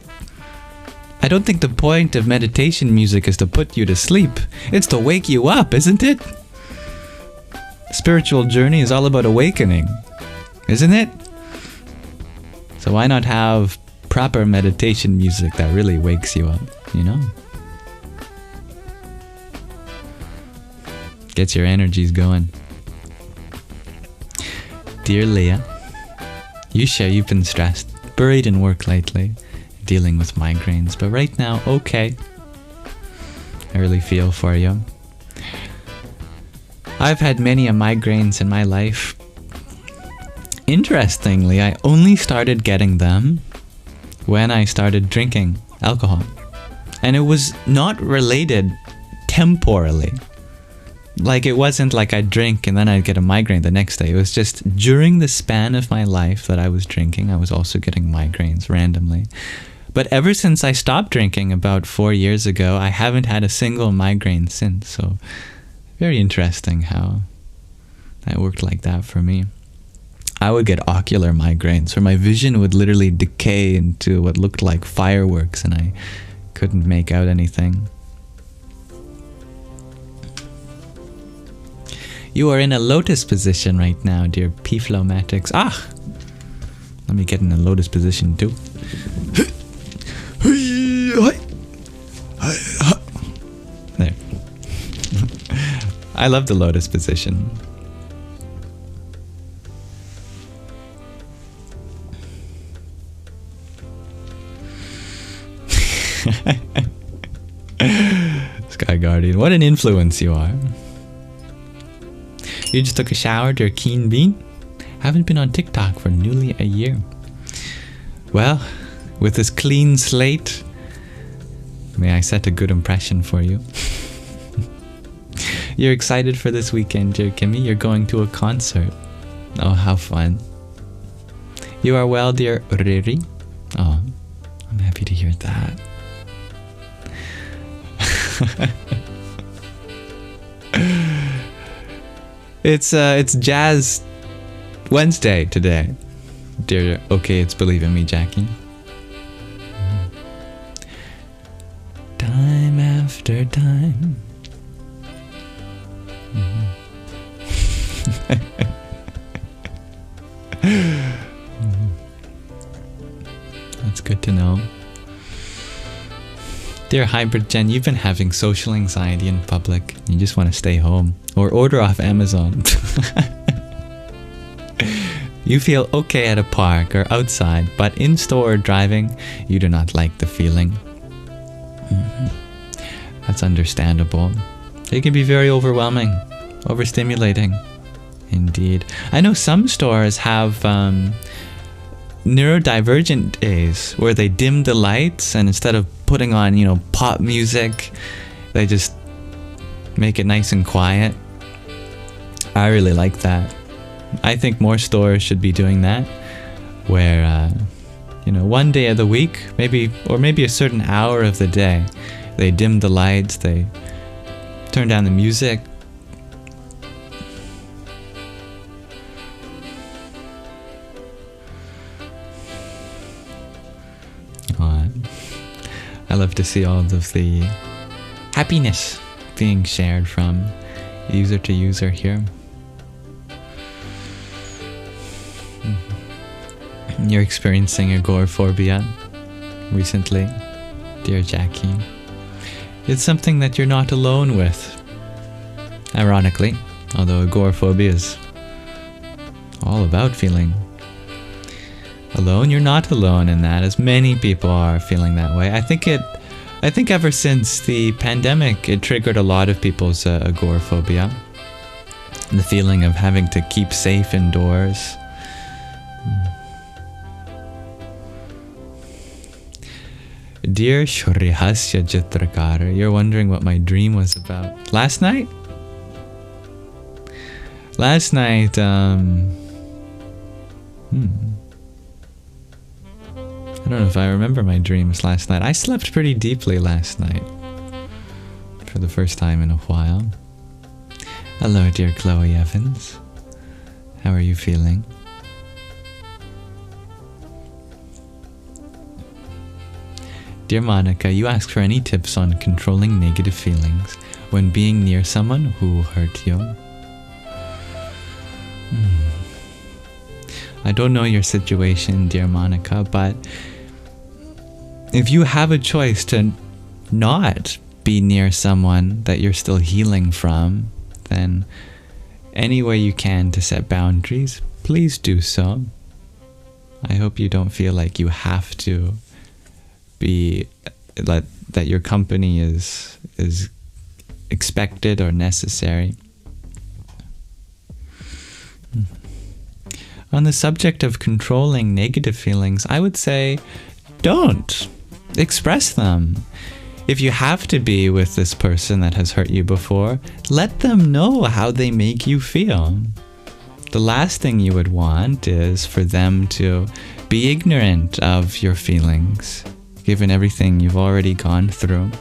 I don't think the point of meditation music is to put you to sleep. It's to wake you up, isn't it? Spiritual journey is all about awakening, isn't it? So why not have proper meditation music that really wakes you up, you know? Gets your energies going. Dear Leah, you share you've been stressed, buried in work lately, dealing with migraines, but right now, okay. I really feel for you. I've had many migraines in my life. Interestingly, I only started getting them when I started drinking alcohol. And it was not related temporally. Like, it wasn't like I'd drink and then I'd get a migraine the next day. It was just during the span of my life that I was drinking, I was also getting migraines randomly. But ever since I stopped drinking about 4 years ago, I haven't had a single migraine since. So very interesting how that worked like that for me. I would get ocular migraines where my vision would literally decay into what looked like fireworks and I couldn't make out anything. You are in a lotus position right now, dear P-Flomatics. Ah! Let me get in a lotus position too. There. I love the lotus position. Sky Guardian, what an influence you are. You just took a shower, dear Keen Bean. Haven't been on TikTok for nearly a year. Well, with this clean slate, may I set a good impression for you. You're excited for this weekend, dear Kimmy. You're going to a concert. Oh, how fun. You are well, dear Riri. Oh, I'm happy to hear that. It's Jazz Wednesday today, dear. Okay, it's Believe in Me, Jackie. Time after time. That's good to know. Dear Hybrid Jen, you've been having social anxiety in public. You just want to stay home or order off Amazon. You feel okay at a park or outside, but in-store or driving, you do not like the feeling. That's understandable. It can be very overwhelming, overstimulating. Indeed. I know some stores have neurodivergent days where they dim the lights, and instead of putting on, pop music, they just make it nice and quiet. I really like that. I think more stores should be doing that, where, one day of the week, maybe a certain hour of the day, they dim the lights, they turn down the music. I love to see all of the happiness being shared from user to user here. You're experiencing agoraphobia recently, dear Jackie. It's something that you're not alone with. Ironically, although agoraphobia is all about feeling alone, you're not alone in that, as many people are feeling that way. I think ever since the pandemic, it triggered a lot of people's agoraphobia. The feeling of having to keep safe indoors. Dear Shrihasya Chitrakara, you're wondering what my dream was about. Last night, I don't know if I remember my dreams last night. I slept pretty deeply last night. For the first time in a while. Hello, dear Chloe Evans. How are you feeling? Dear Monica, you asked for any tips on controlling negative feelings when being near someone who hurt you. I don't know your situation, dear Monica, but if you have a choice to not be near someone that you're still healing from, then any way you can to set boundaries, please do so. I hope you don't feel like you have to be, that your company is expected or necessary. On the subject of controlling negative feelings, I would say don't express them. If you have to be with this person that has hurt you before, let them know how they make you feel. The last thing you would want is for them to be ignorant of your feelings, given everything you've already gone through.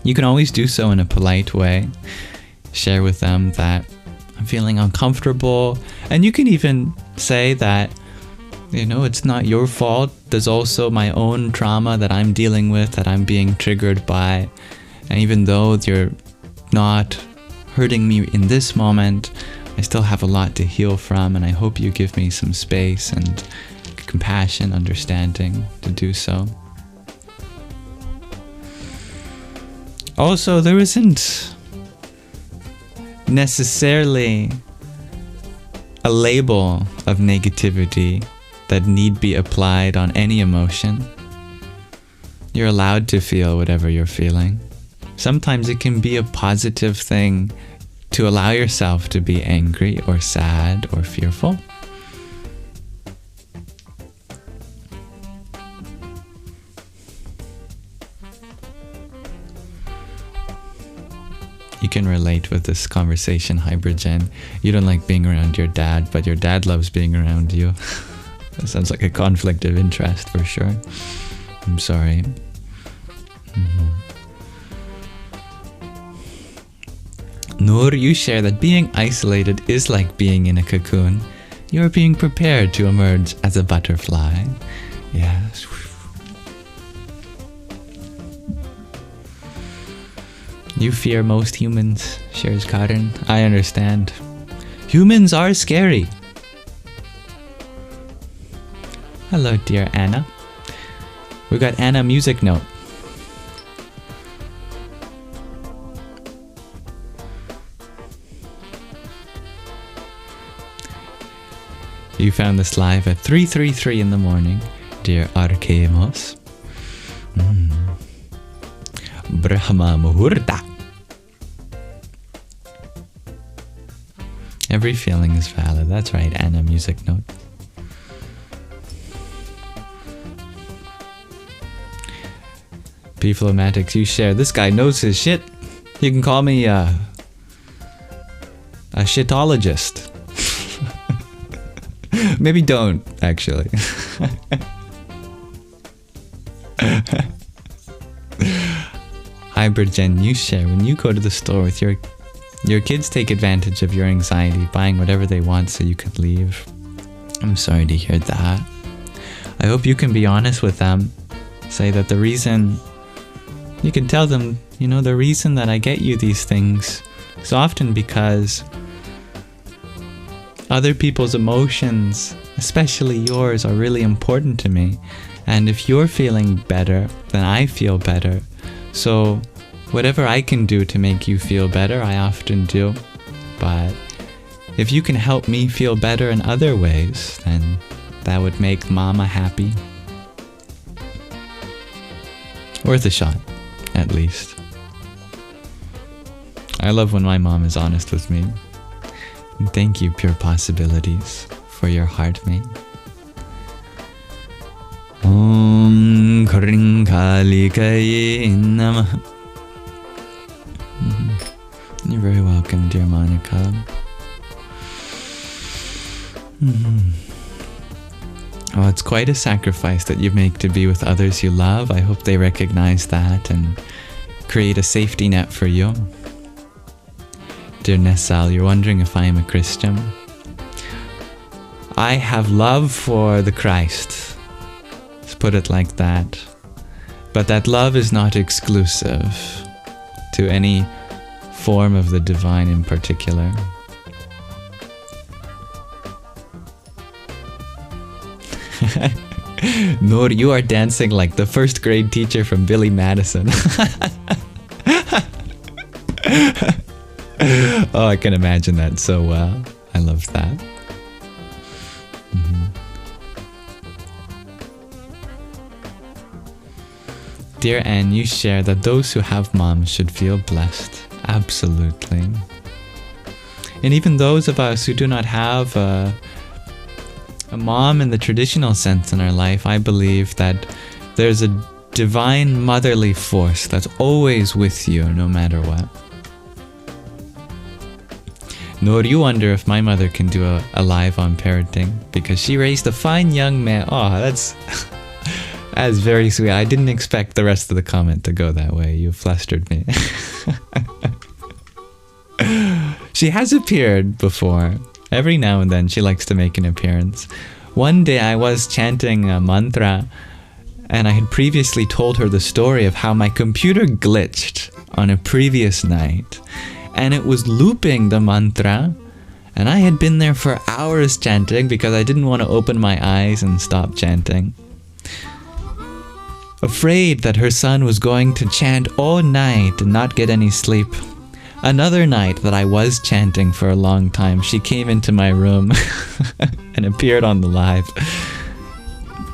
You can always do so in a polite way. Share with them that I'm feeling uncomfortable, and you can even say that, it's not your fault. There's also my own trauma that I'm dealing with, that I'm being triggered by. And even though you're not hurting me in this moment, I still have a lot to heal from, and I hope you give me some space and compassion, understanding to do so. Also, there isn't necessarily a label of negativity that need be applied on any emotion. You're allowed to feel whatever you're feeling. Sometimes it can be a positive thing to allow yourself to be angry or sad or fearful. You can relate with this conversation, Hybrid Jen. You don't like being around your dad, but your dad loves being around you. That sounds like a conflict of interest for sure. I'm sorry. Noor, you share that being isolated is like being in a cocoon. You're being prepared to emerge as a butterfly. Yes. You fear most humans, shares Karin. I understand. Humans are scary. Hello, dear Anna. We got Anna music note. You found this live at 3:33 in the morning, dear Arkemos. Brahma Muhurta. Every feeling is valid. That's right, Anna Music Note. P-Flomatics, you share. This guy knows his shit. You can call me a shitologist. Maybe don't, actually. Hybrid Gen, you share. When you go to the store with your kids, take advantage of your anxiety, buying whatever they want so you could leave. I'm sorry to hear that. I hope you can be honest with them. Say that the reason... You can tell them, you know, the reason that I get you these things is often because other people's emotions, especially yours, are really important to me. And if you're feeling better, then I feel better. So whatever I can do to make you feel better, I often do. But if you can help me feel better in other ways, then that would make Mama happy. Worth a shot, at least. I love when my mom is honest with me. And thank you, Pure Possibilities, for your heart, mate. Om Kring Kali Kai Namah. You're very welcome, dear Monica. Oh, it's quite a sacrifice that you make to be with others you love. I hope they recognize that and create a safety net for you. Dear Nessal, you're wondering if I am a Christian. I have love for the Christ. Let's put it like that. But that love is not exclusive to any form of the divine in particular. Noor, you are dancing like the first grade teacher from Billy Madison. Oh, I can imagine that so well. I love that. Dear Anne, you share that those who have moms should feel blessed. Absolutely. And even those of us who do not have a mom in the traditional sense in our life, I believe that there's a divine motherly force that's always with you no matter what. Nor you wonder if my mother can do a live on parenting because she raised a fine young man. Oh, that's very sweet. I didn't expect the rest of the comment to go that way. You flustered me. She has appeared before. Every now and then she likes to make an appearance. One day I was chanting a mantra and I had previously told her the story of how my computer glitched on a previous night and it was looping the mantra, and I had been there for hours chanting because I didn't want to open my eyes and stop chanting. Afraid that her son was going to chant all night and not get any sleep. Another night that I was chanting for a long time, she came into my room and appeared on the live.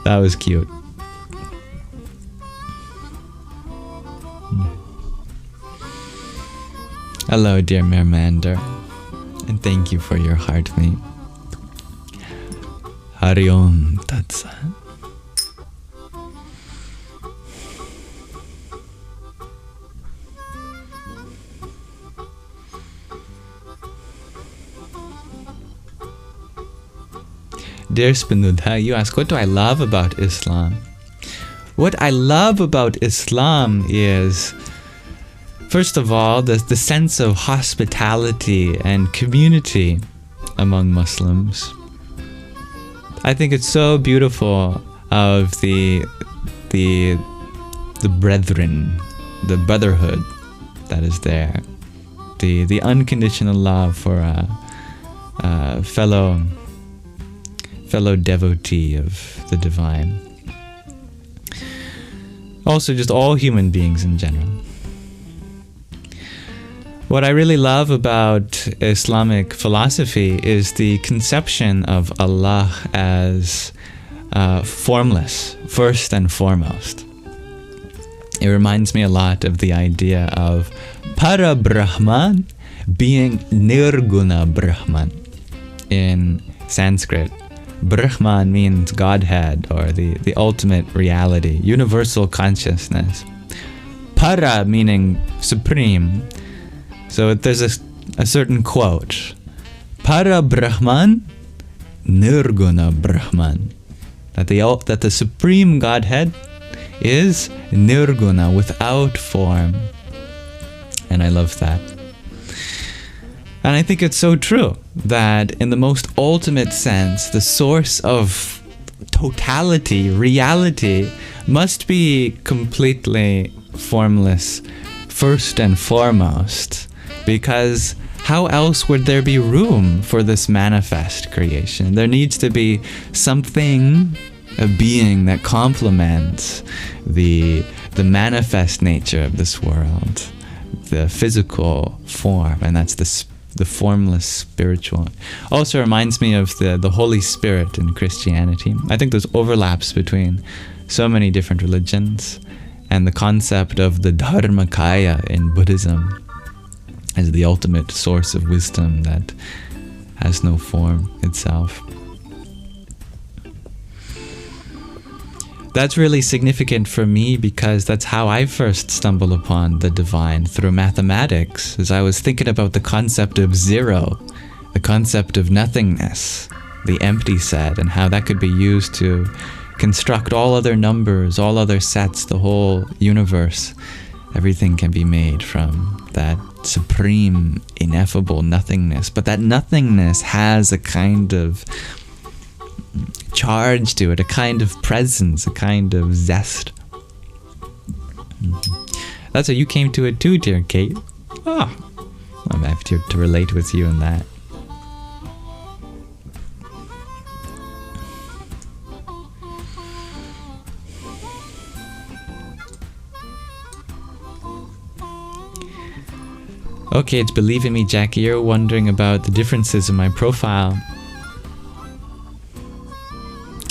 That was cute. Hello, dear Mermander, and thank you for your heart, mate. Hari Om Tat Sat. Dear Spinudha, you ask, what do I love about Islam? What I love about Islam is, first of all, the sense of hospitality and community among Muslims. I think it's so beautiful of the brethren, the brotherhood that is there, the unconditional love for a fellow devotee of the divine. Also, just all human beings in general. What I really love about Islamic philosophy is the conception of Allah as formless, first and foremost. It reminds me a lot of the idea of Para Brahman being Nirguna Brahman. In Sanskrit, Brahman means Godhead, or the ultimate reality, universal consciousness. Para meaning supreme. So there's a certain quote. Para Brahman, Nirguna Brahman. That the supreme Godhead is Nirguna, without form. And I love that. And I think it's so true that in the most ultimate sense, the source of totality, reality, must be completely formless, first and foremost, because how else would there be room for this manifest creation? There needs to be something, a being that complements the manifest nature of this world, the physical form, and that's the formless spiritual. Also reminds me of the Holy Spirit in Christianity. I think there's overlaps between so many different religions, and the concept of the Dharmakaya in Buddhism as the ultimate source of wisdom that has no form itself. That's really significant for me because that's how I first stumbled upon the divine, through mathematics, as I was thinking about the concept of zero, the concept of nothingness, the empty set, and how that could be used to construct all other numbers, all other sets, the whole universe. Everything can be made from that supreme, ineffable nothingness. But that nothingness has a kind of charge to it, a kind of presence, a kind of zest. That's how you came to it too, dear Kate. Oh, I'm happy to relate with you in that. Okay, it's Believe in Me, Jackie. You're wondering about the differences in my profile.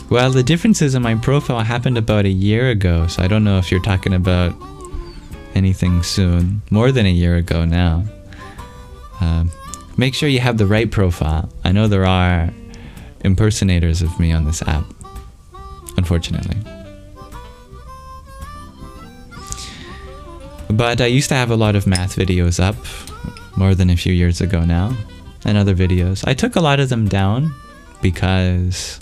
Well, the differences in my profile happened about a year ago, so I don't know if you're talking about anything soon. More than a year ago now. Make sure you have the right profile. I know there are impersonators of me on this app, unfortunately. But I used to have a lot of math videos up, more than a few years ago now, and other videos. I took a lot of them down because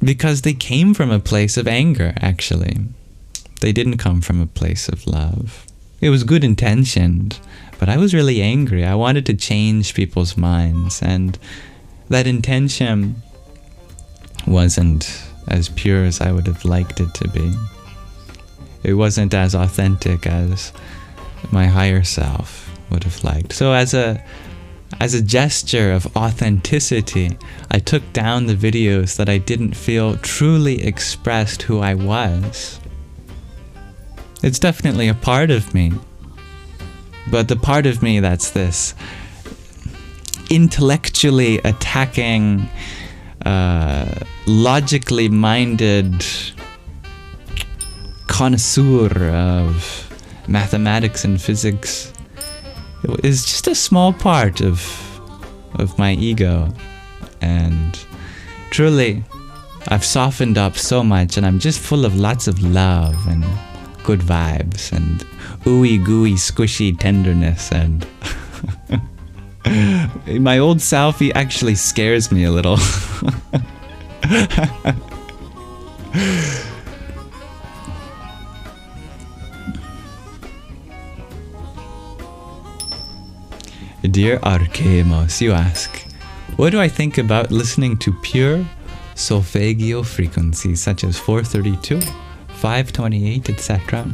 they came from a place of anger, actually. They didn't come from a place of love. It was good intentioned, but I was really angry. I wanted to change people's minds, and that intention wasn't as pure as I would have liked it to be. It wasn't as authentic as my higher self would have liked. So as a gesture of authenticity, I took down the videos that I didn't feel truly expressed who I was. It's definitely a part of me, but the part of me that's this intellectually attacking, logically minded connoisseur of mathematics and physics is just a small part of my ego, and truly I've softened up so much, and I'm just full of lots of love and good vibes and ooey gooey squishy tenderness, and my old self, he actually scares me a little. Dear Archemos, you ask, what do I think about listening to pure solfeggio frequencies such as 432, 528, etc.?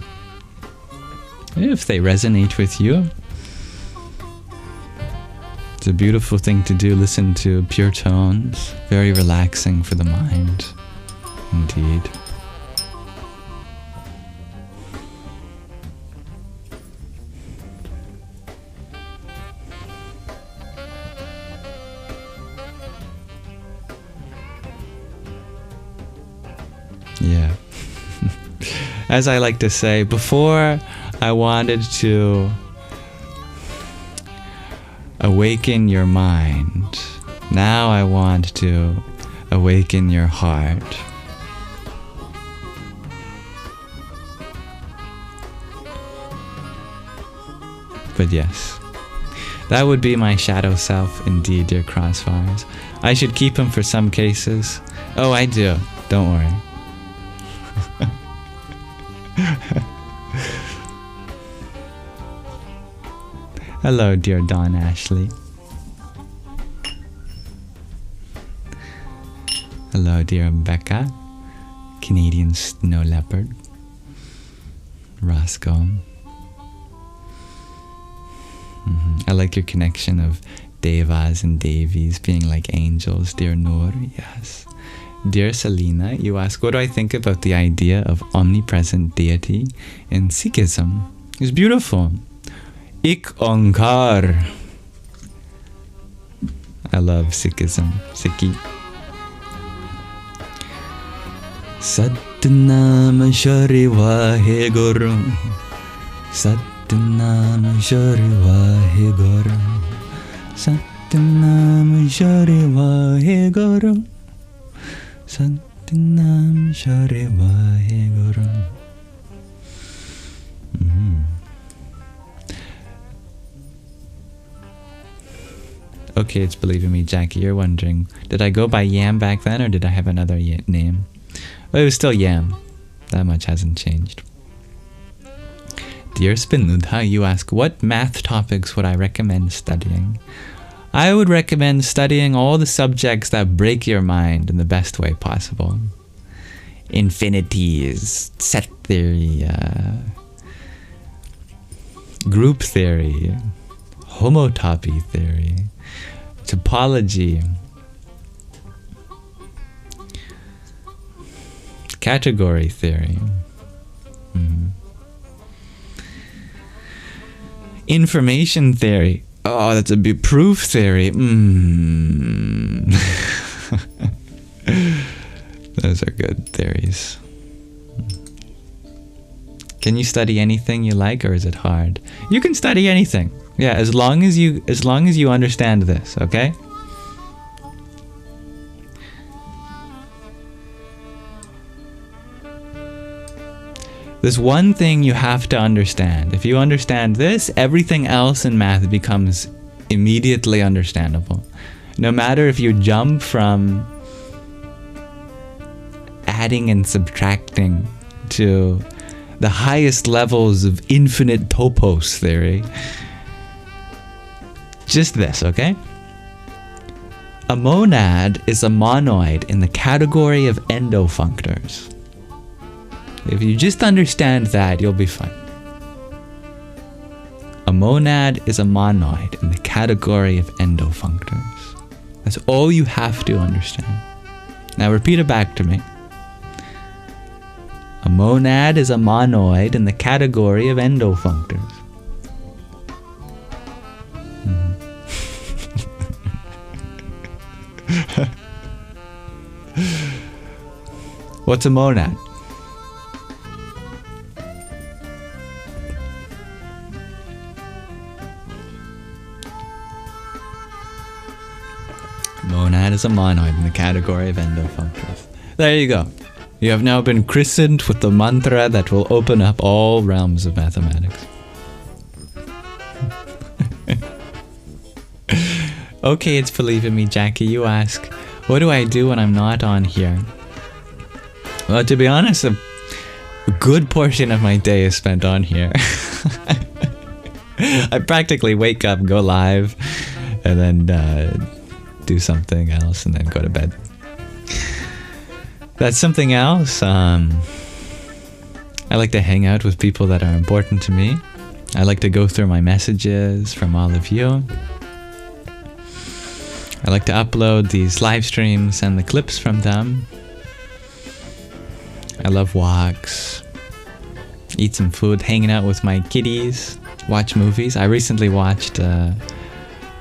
If they resonate with you, it's a beautiful thing to do. Listen to pure tones, very relaxing for the mind, indeed. As I like to say, before I wanted to awaken your mind, now I want to awaken your heart. But yes, that would be my shadow self indeed, dear Crossfires. I should keep him for some cases. Oh, I do. Don't worry. Hello, dear Dawn Ashley. Hello, dear Becca. Canadian Snow Leopard. Roscoe. I like your connection of devas and devis being like angels, dear Noor. Yes. Dear Selena, you ask, what do I think about the idea of omnipresent deity in Sikhism? It's beautiful. Ik Onkar. I love Sikhism. Sikhi. Satnam Shri Vaheguru. Satnam Shri Vaheguru. Satnam Shri Vaheguru. Satnam Shri Vaheguru. Okay, it's believing me, Jackie. You're wondering, did I go by Yam back then, or did I have another name? Well, it was still Yam. That much hasn't changed. Dear Spinudha, you ask, what math topics would I recommend studying? I would recommend studying all the subjects that break your mind in the best way possible. Infinities, set theory, group theory, homotopy theory, topology, category theory, information theory. Oh, that's a big proof theory. Those are good theories. Can you study anything you like, or is it hard? You can study anything. Yeah, as long as you understand this, okay? There's one thing you have to understand. If you understand this, everything else in math becomes immediately understandable. No matter if you jump from adding and subtracting to the highest levels of infinite topos theory. Just this, okay? A monad is a monoid in the category of endofunctors. If you just understand that, you'll be fine. A monad is a monoid in the category of endofunctors. That's all you have to understand. Now repeat it back to me. A monad is a monoid in the category of endofunctors. What's a monad? Monad is a monoid in the category of endofunctors. There you go. You have now been christened with the mantra that will open up all realms of mathematics. Okay, it's Believe in Me, Jackie. You ask, what do I do when I'm not on here? Well, to be honest, a good portion of my day is spent on here. I practically wake up, go live, and then do something else, and then go to bed. That's something else. I like to hang out with people that are important to me. I like to go through my messages from all of you. I like to upload these live streams and the clips from them. I love walks, eat some food, hanging out with my kitties, watch movies. I recently watched the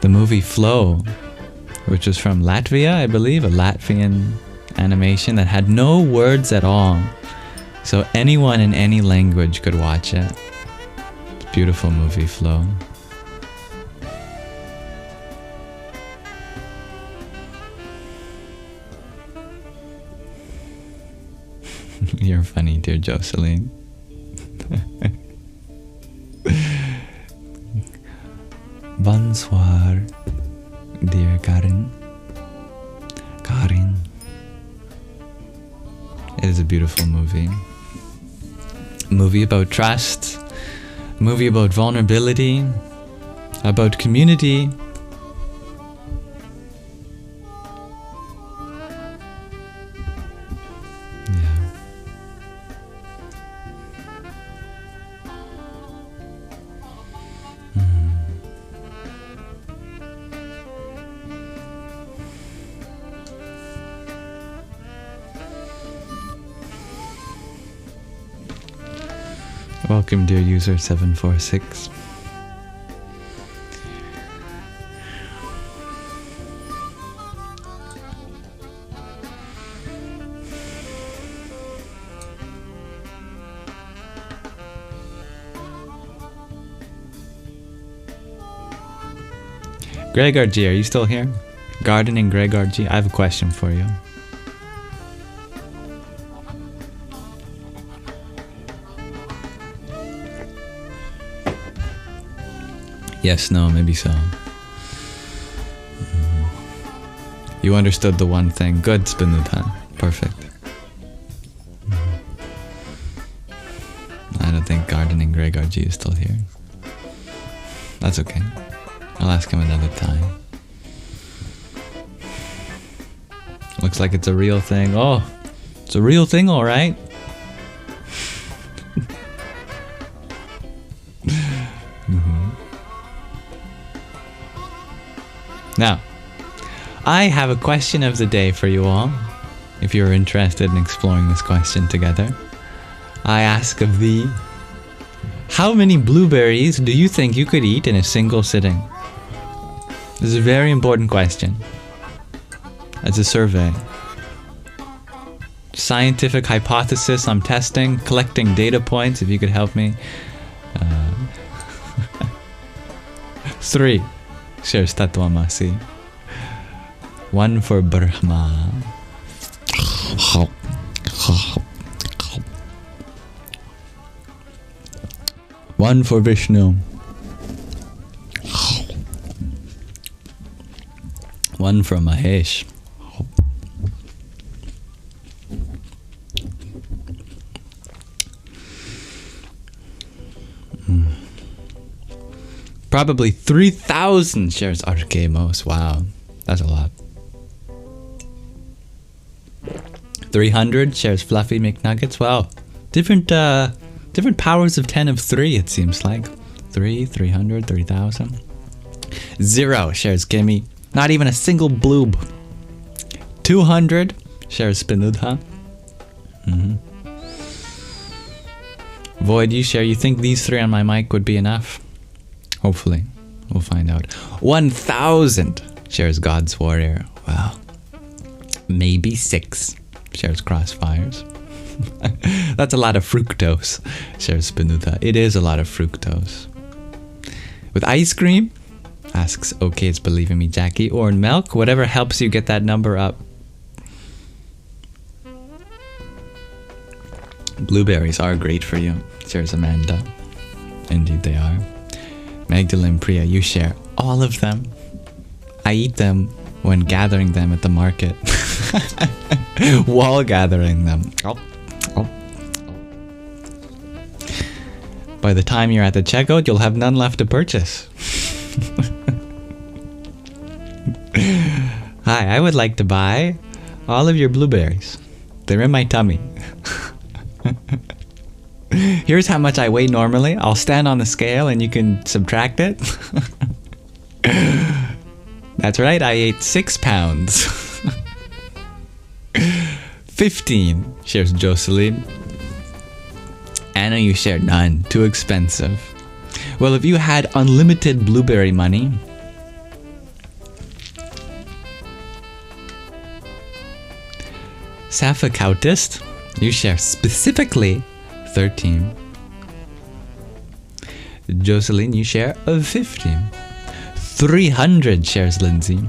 movie Flow, which was from Latvia, I believe, a Latvian animation that had no words at all. So anyone in any language could watch it. Beautiful movie, Flo. You're funny, dear Jocelyn. Bonsoir, dear Karin. Karin. It is a beautiful movie. A movie about trust. A movie about vulnerability. About community. Welcome, dear user 746. Greg RG, are you still here? Gardening Greg RG, I have a question for you. Yes, no, maybe so. You understood the one thing. Good, Spinuta. Perfect. I don't think Gardening Greg RG is still here. That's okay. I'll ask him another time. Looks like it's a real thing. Oh, it's a real thing, alright. Now, I have a question of the day for you all, if you're interested in exploring this question together. I ask of thee, how many blueberries do you think you could eat in a single sitting? This is a very important question. It's a survey. Scientific hypothesis I'm testing, collecting data points, if you could help me. 3. Shares Tatwamasi. 1 for Brahma. 1 for Vishnu. 1 for Mahesh. Probably 3,000 shares Archemos. Wow, that's a lot. 300 shares Fluffy McNuggets. Wow, different powers of 10 of 3, it seems like. 300, 3,000. 0 shares Gimme. Not even a single bloob. 200 shares Spinudha. Void, you share. You think these 3 on my mic would be enough? Hopefully. We'll find out. 1,000 shares God's Warrior. Wow. Maybe 6 shares Crossfires. That's a lot of fructose, shares Spinuta. It is a lot of fructose. With ice cream? Asks, okay, it's believing me, Jackie. Or in milk, whatever helps you get that number up. Blueberries are great for you, shares Amanda. Indeed they are. Magdalene Priya, you share all of them. I eat them when gathering them at the market. While gathering them. By the time you're at the checkout, you'll have none left to purchase. Hi, I would like to buy all of your blueberries. They're in my tummy. Here's how much I weigh normally. I'll stand on the scale and you can subtract it. That's right, I ate 6 pounds. 15, shares Jocelyn. Anna, you shared none. Too expensive. Well, if you had unlimited blueberry money, Saphicautist, You share specifically 13. Jocelyn, you share a 15. 300 shares Lindsay.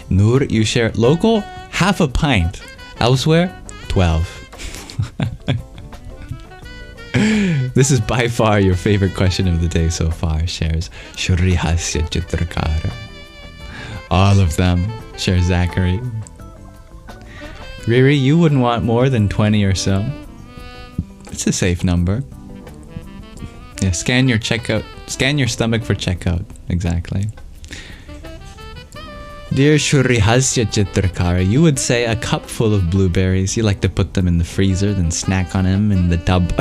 Noor, you share local, half a pint. Elsewhere, 12. This is by far your favorite question of the day so far, shares Shuri Hasya Chitrakara. All of them, shares Zachary. Riri, you wouldn't want more than 20 or so. It's a safe number. Yeah, scan your checkout. Scan your stomach for checkout. Exactly. Dear Shuri Hasya Chitrakara, you would say a cup full of blueberries. You like to put them in the freezer, then snack on them in the tub.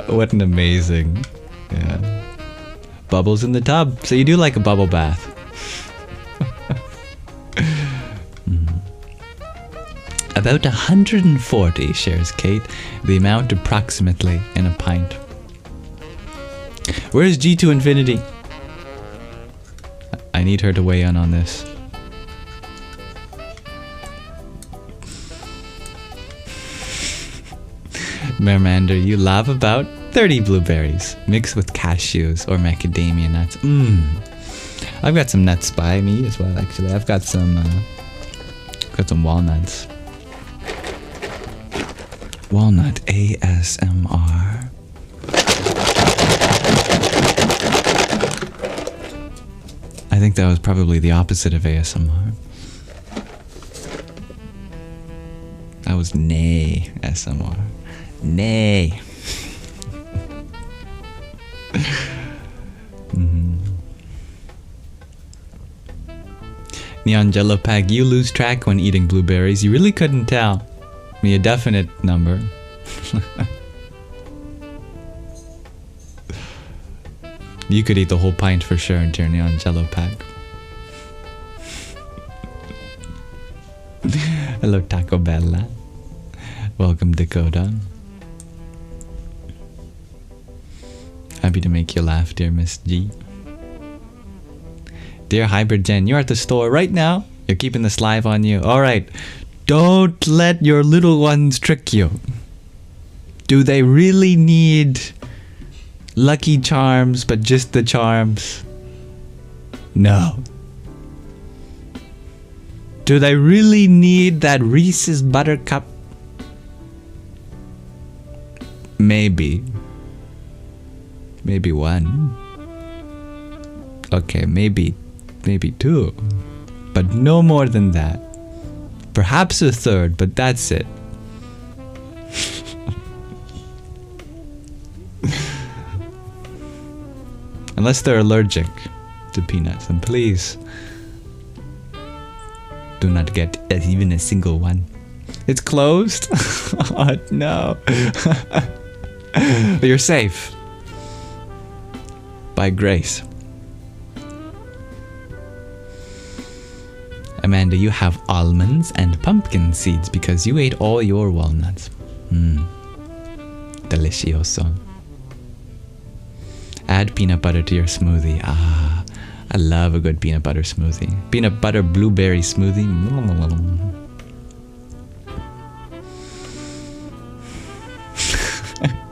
What an amazing... Yeah. Bubbles in the tub. So you do like a bubble bath. About 140, shares Kate, the amount approximately in a pint. Where is G to infinity? I need her to weigh in on this. Mermander, you love about 30 blueberries mixed with cashews or macadamia nuts. I've got some nuts by me as well, actually. I've got some walnuts. Walnut ASMR. I think that was probably the opposite of ASMR. That was nay ASMR. Nay. Neon Jello Pack, you lose track when eating blueberries. You really couldn't tell me a definite number. You could eat the whole pint for sure, dear Neon Jello Pack. Hello, Taco Bella. Welcome, Dakota. Happy to make you laugh, dear Miss G. Dear Hybrid Jen, you're at the store right now. You're keeping this live on you. Alright, don't let your little ones trick you. Do they really need Lucky Charms, but just the charms? No. Do they really need that Reese's Buttercup? Maybe. Maybe one. Okay, maybe two. But no more than that. Perhaps a third, but that's it. Unless they're allergic to peanuts, and please do not get even a single one. It's closed? Oh no. But you're safe. By grace. Amanda, you have almonds and pumpkin seeds because you ate all your walnuts. Delicioso. Add peanut butter to your smoothie. Ah, I love a good peanut butter smoothie. Peanut butter blueberry smoothie.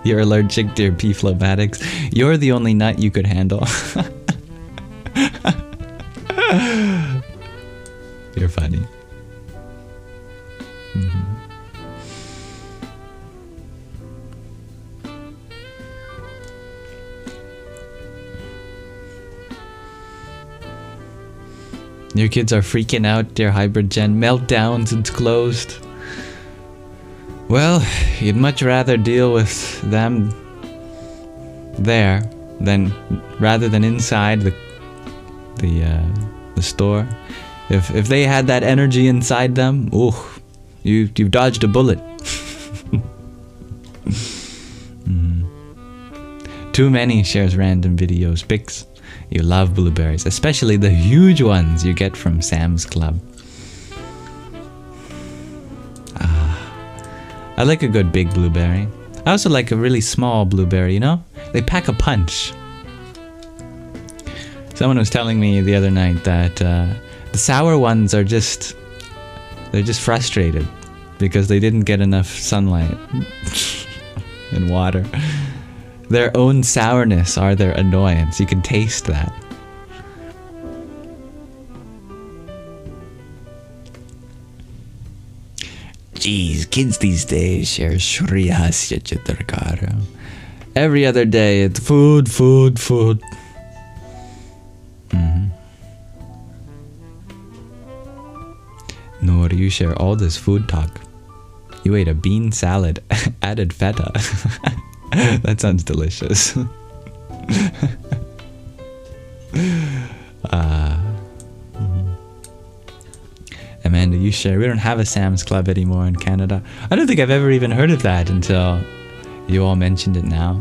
You're allergic to your P-Flobatics. You're the only nut you could handle. You're funny. Your kids are freaking out, dear Hybrid Gen. Meltdowns, it's closed. Well, you'd much rather deal with them there than rather than inside the store. If they had that energy inside them, you've dodged a bullet. Too many shares random videos, pics. You love blueberries, especially the huge ones you get from Sam's Club. I like a good big blueberry. I also like a really small blueberry, you know? They pack a punch. Someone was telling me the other night that the sour ones are just They're just frustrated because they didn't get enough sunlight and water. Their own sourness are their annoyance. You can taste that. Jeez, kids these days share Shriyasya Chitarkara. Every other day it's food, food, food. Noor, you share all this food talk. You ate a bean salad, added feta. That sounds delicious. Amanda, you share. We don't have a Sam's Club anymore in Canada. I don't think I've ever even heard of that until you all mentioned it now.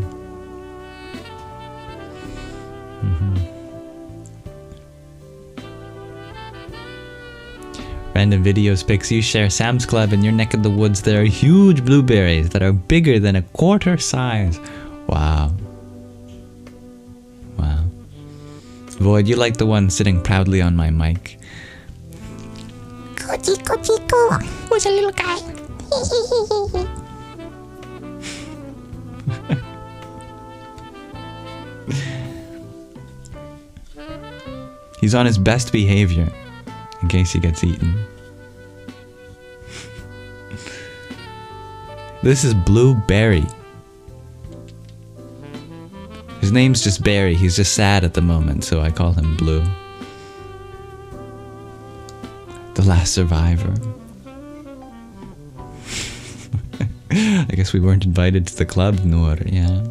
Random videos pics. You share Sam's Club in your neck of the woods. There are huge blueberries that are bigger than a quarter size. Wow. Wow. Void, you like the one sitting proudly on my mic. Chico, who's a little guy? He's on his best behavior in case he gets eaten. This is Blueberry. His name's just Barry. He's just sad at the moment, so I call him Blue. The last survivor. I guess we weren't invited to the club, Noor, yeah.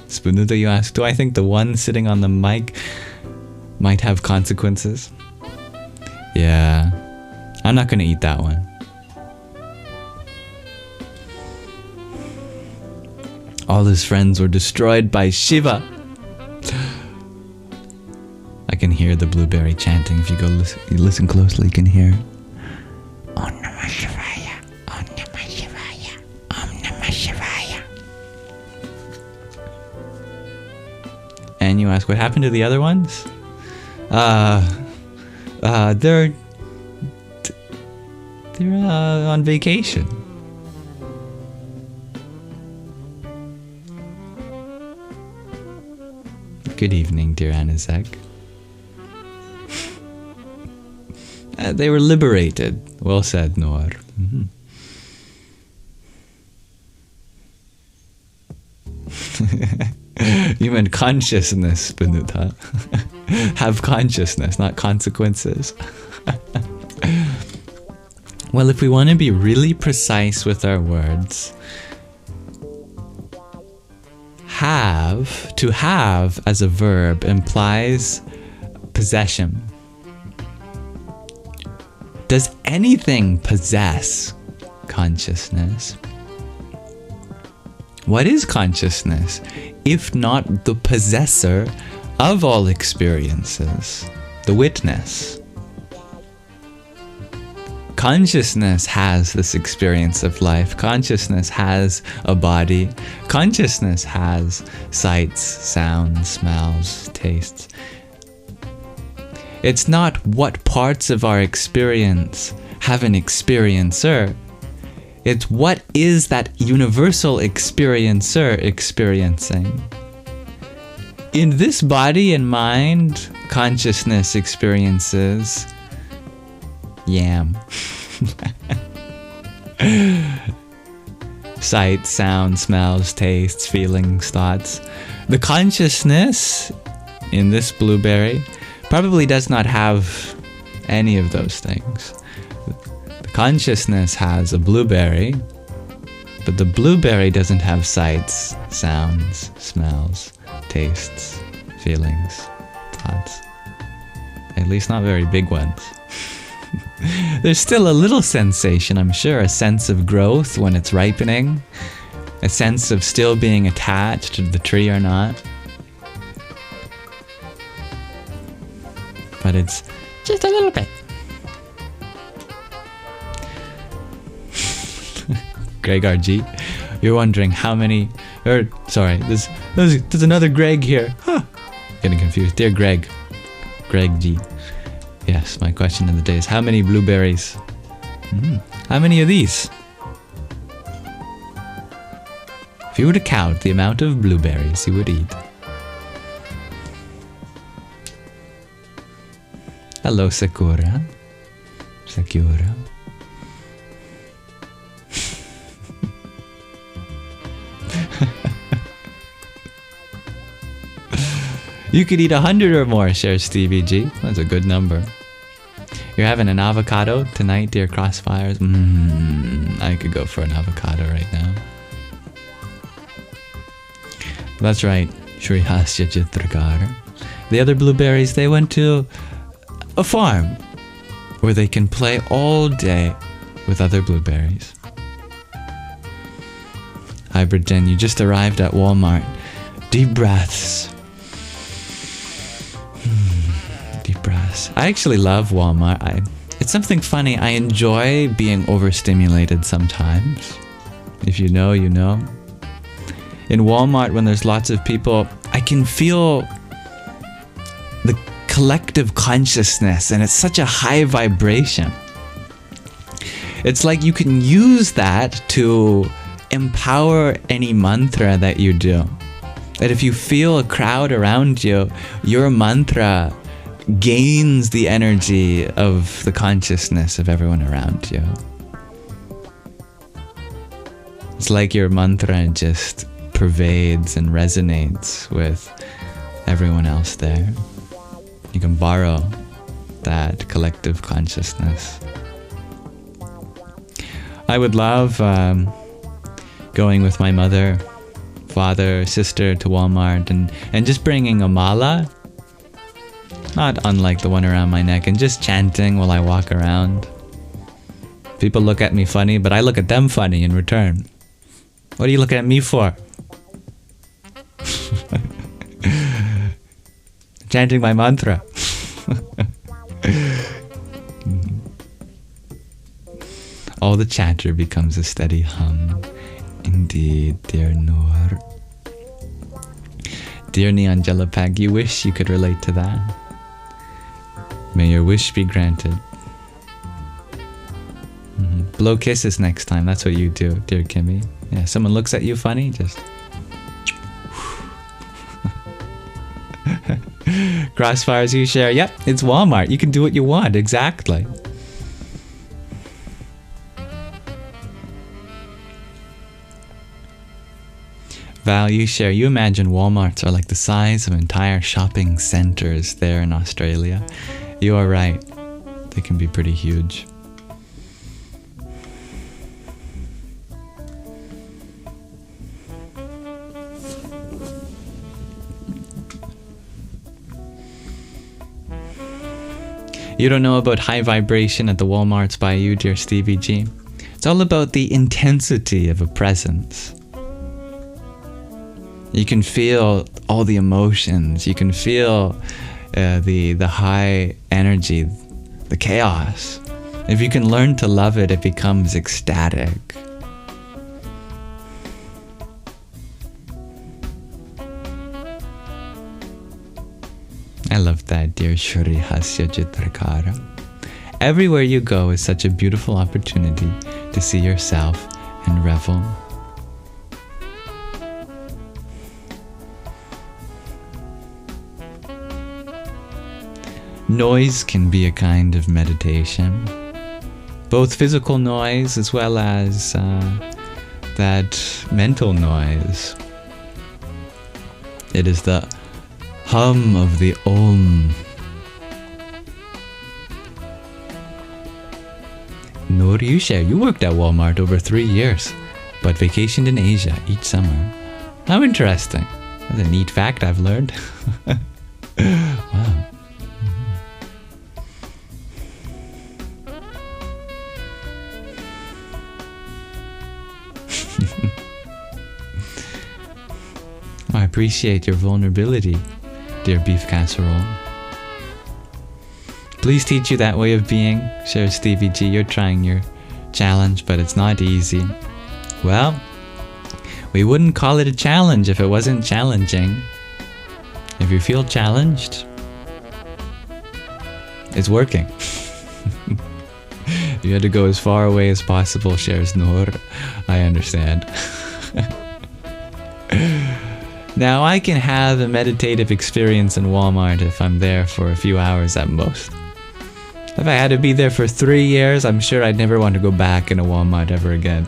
Spunuta, you ask, do I think the one sitting on the mic might have consequences? Yeah. I'm not gonna eat that one. All his friends were destroyed by Shiva. I can hear the blueberry chanting. If you go listen closely, you can hear. Om Namah Shivaya, Om Namah Shivaya, Om Namah Shivaya. And you ask, what happened to the other ones? They're on vacation. Good evening, dear Anizek. They were liberated. Well said, Noor. You meant consciousness, Benuta. Have consciousness, not consequences. Well, if we want to be really precise with our words, to have as a verb implies possession. Does anything possess consciousness? What is consciousness, if not the possessor of all experiences, the witness? Consciousness has this experience of life. Consciousness has a body. Consciousness has sights, sounds, smells, tastes. It's not what parts of our experience have an experiencer. It's what is that universal experiencer experiencing. In this body and mind, consciousness experiences yam. Sight, sound, smells, tastes, feelings, thoughts. The consciousness in this blueberry probably does not have any of those things. The consciousness has a blueberry, but the blueberry doesn't have sights, sounds, smells, tastes, feelings, thoughts. At least not very big ones. There's still a little sensation, I'm sure, a sense of growth when it's ripening, a sense of still being attached to the tree or not. But it's just a little bit. Greg RG, you're wondering how many, there's another Greg here. Huh. Getting confused. Dear Greg, Greg G. Yes, my question of the day is, how many blueberries? How many of these? If you were to count the amount of blueberries you would eat. Hello, Sakura. Sakura. You could eat 100 or more, shares Stevie G. That's a good number. You're having an avocado tonight, dear Crossfires? I could go for an avocado right now. That's right, Shri Hasya Chitrakar. The other blueberries, they went to a farm where they can play all day with other blueberries. Hybrid Jen, you just arrived at Walmart. Deep breaths. Deep breaths. I actually love Walmart. It's something funny. I enjoy being overstimulated sometimes. If you know, you know. In Walmart, when there's lots of people, I can feel the collective consciousness, and it's such a high vibration. It's like you can use that to empower any mantra that you do. That if you feel a crowd around you, your mantra gains the energy of the consciousness of everyone around you. It's like your mantra just pervades and resonates with everyone else there. You can borrow that collective consciousness. I would love going with my mother, father, sister to Walmart and just bringing a mala, not unlike the one around my neck, and just chanting while I walk around. People look at me funny, but I look at them funny in return. What are you looking at me for? Chanting my mantra. All the chatter becomes a steady hum. Indeed, dear Noor. Dear Neon Jelapag, you wish you could relate to that. May your wish be granted. Blow kisses next time. That's what you do, dear Kimmy. Yeah, someone looks at you funny, just... Crossfires you share. Yep, it's Walmart. You can do what you want. Exactly. Val, you share. You imagine Walmarts are like the size of entire shopping centers there in Australia. You are right. They can be pretty huge. You don't know about high vibration at the Walmarts by you, dear Stevie G. It's all about the intensity of a presence. You can feel all the emotions. You can feel the high energy, the chaos. If you can learn to love it, it becomes ecstatic. I love that, dear Shri Hasya Chitrakara. Everywhere you go is such a beautiful opportunity to see yourself and revel. Noise can be a kind of meditation. Both physical noise as well as that mental noise. It is the hum of the Om. Noor, you share. You worked at Walmart over 3 years, but vacationed in Asia each summer. How interesting. That's a neat fact I've learned. Wow. I appreciate your vulnerability, dear Beef Casserole. Please teach you that way of being, shares Stevie G. You're trying your challenge, but it's not easy. Well, we wouldn't call it a challenge if it wasn't challenging. If you feel challenged, It's working. You had to go as far away as possible, shares Noor. I understand. Now, I can have a meditative experience in Walmart if I'm there for a few hours at most. If I had to be there for 3 years, I'm sure I'd never want to go back in a Walmart ever again.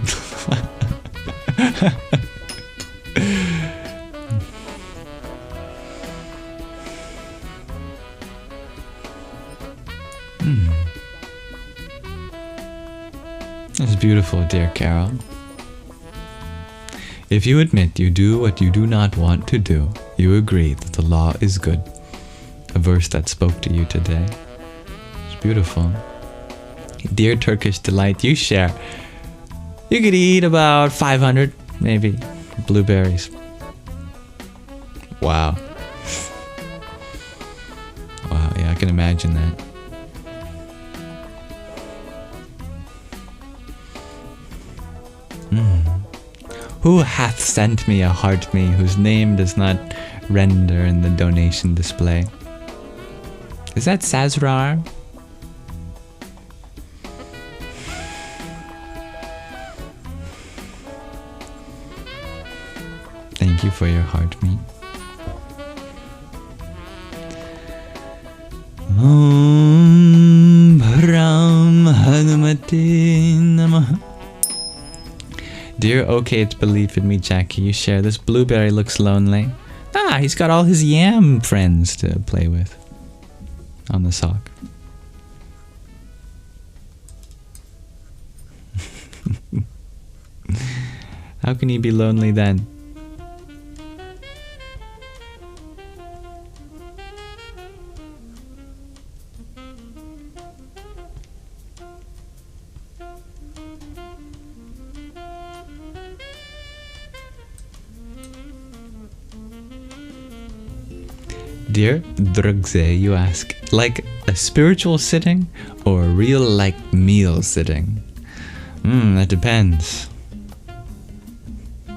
That's beautiful, dear Carol. If you admit you do what you do not want to do, you agree that the law is good. A verse that spoke to you today. It's beautiful. Dear Turkish Delight, you share. You could eat about 500, maybe, blueberries. Wow. Wow, yeah, I can imagine that. Who hath sent me a heart me whose name does not render in the donation display? Is that Sazrar? Thank you for your heart me. Om Bharam Hanumate Namaha. Dear Okay It's Belief in Me, Jackie, you share. This blueberry looks lonely. Ah, he's got all his yam friends to play with on the sock. How can he be lonely then? Dear Drugze, you ask, like a spiritual sitting or a real like meal sitting? That depends.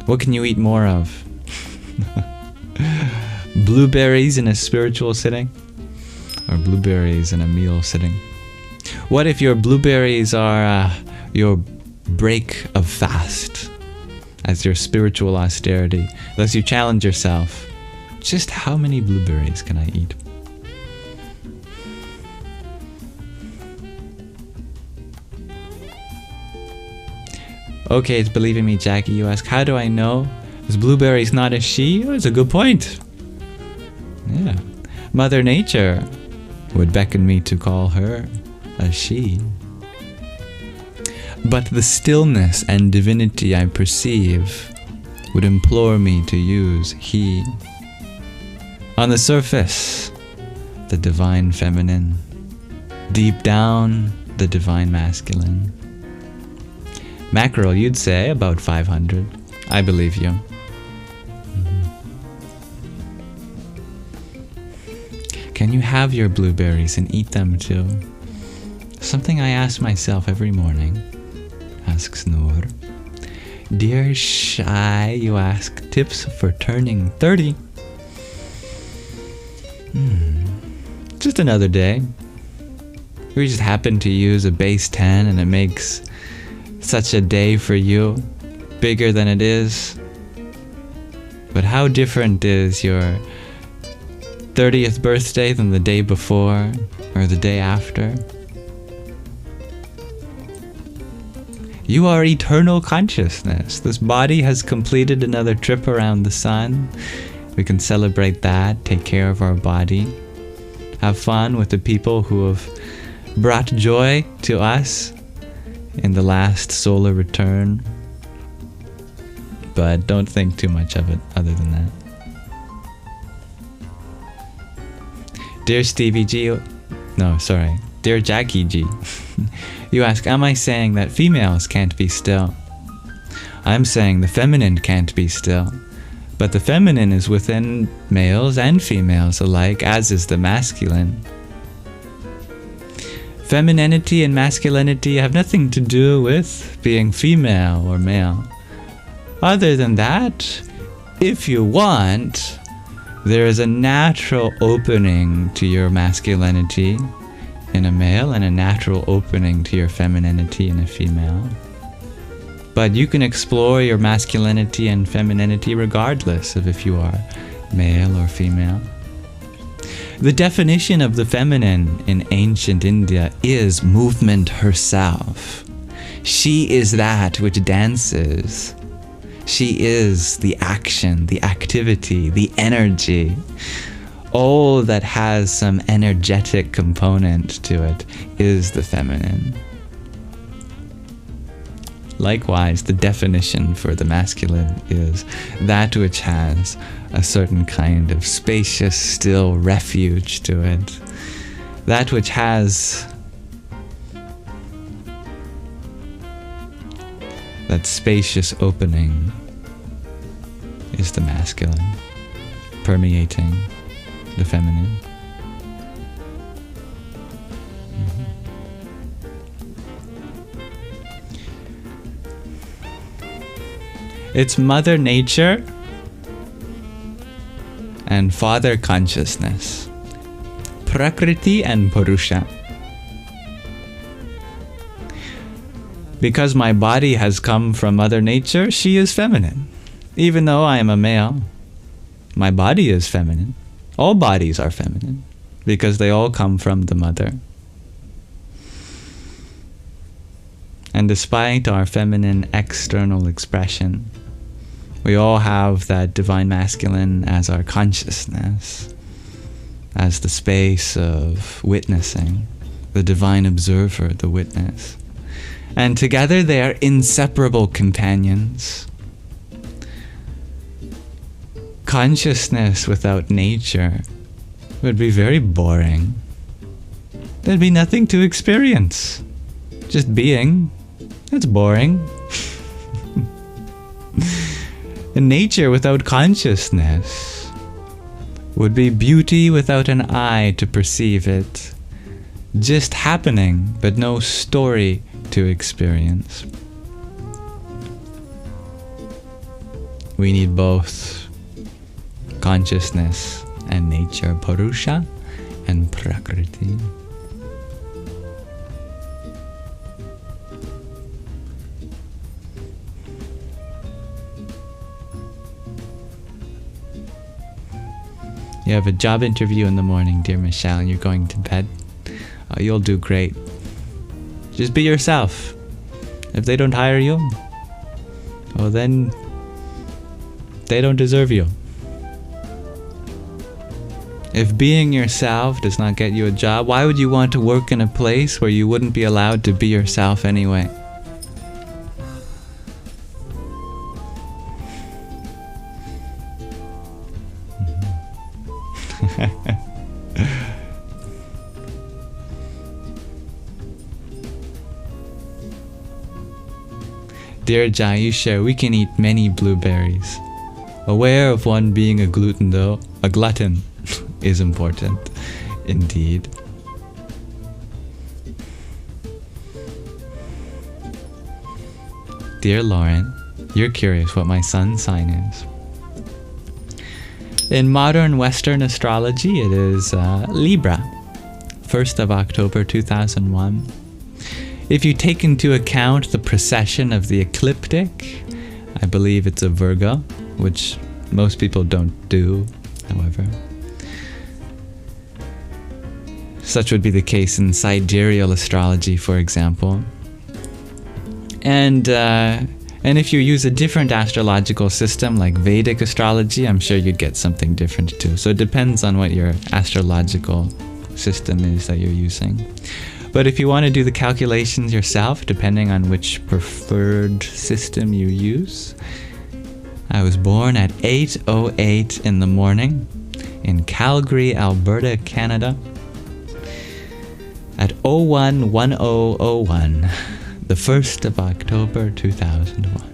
What can you eat more of? Blueberries in a spiritual sitting? Or blueberries in a meal sitting? What if your blueberries are your break of fast as your spiritual austerity? Thus you challenge yourself. Just how many blueberries can I eat? Okay, it's believing me, Jackie. You ask, how do I know? Is blueberries not a she? Oh, it's a good point. Yeah. Mother Nature would beckon me to call her a she. But the stillness and divinity I perceive would implore me to use he. On the surface, the divine feminine. Deep down, the divine masculine. Mackerel, you'd say about 500. I believe you. Can you have your blueberries and eat them too? Something I ask myself every morning, asks Noor. Dear Shy, you ask, tips for turning 30. Just another day. We just happen to use a base 10 and it makes such a day for you, bigger than it is. But how different is your 30th birthday than the day before or the day after? You are eternal consciousness. This body has completed another trip around the sun. We can celebrate that, take care of our body, have fun with the people who have brought joy to us in the last solar return. But don't think too much of it other than that. Dear Stevie G, Dear Jackie G, you ask, am I saying that females can't be still? I'm saying the feminine can't be still. But the feminine is within males and females alike, as is the masculine. Femininity and masculinity have nothing to do with being female or male. Other than that, if you want, there is a natural opening to your masculinity in a male and a natural opening to your femininity in a female. But you can explore your masculinity and femininity regardless of if you are male or female. The definition of the feminine in ancient India is movement herself. She is that which dances. She is the action, the activity, the energy. All that has some energetic component to it is the feminine. Likewise, the definition for the masculine is that which has a certain kind of spacious, still refuge to it. That which has that spacious opening is the masculine, permeating the feminine. It's Mother Nature and Father Consciousness, Prakriti and Purusha. Because my body has come from Mother Nature, she is feminine. Even though I am a male, my body is feminine. All bodies are feminine because they all come from the Mother. And despite our feminine external expression, we all have that divine masculine as our consciousness, as the space of witnessing, the divine observer, the witness. And together they are inseparable companions. Consciousness without nature would be very boring. There'd be nothing to experience. Just being. That's boring. And nature without consciousness would be beauty without an eye to perceive it. Just happening, but no story to experience. We need both consciousness and nature, Purusha and Prakriti. You have a job interview in the morning, dear Michelle, and you're going to bed. You'll do great. Just be yourself. If they don't hire you, well then they don't deserve you. If being yourself does not get you a job, why would you want to work in a place where you wouldn't be allowed to be yourself anyway? Dear Jayusha, we can eat many blueberries. Aware of one being a glutton is important, indeed. Dear Lauren, you're curious what my sun's sign is. In modern Western astrology, it is Libra, 1st of October 2001. If you take into account the precession of the ecliptic, I believe it's a Virgo, which most people don't do, however. Such would be the case in sidereal astrology, for example. And if you use a different astrological system like Vedic astrology, I'm sure you'd get something different too. So it depends on what your astrological system is that you're using. But if you want to do the calculations yourself, depending on which preferred system you use, I was born at 8:08 in the morning in Calgary, Alberta, Canada, at 01:10:01, the 1st of October 2001.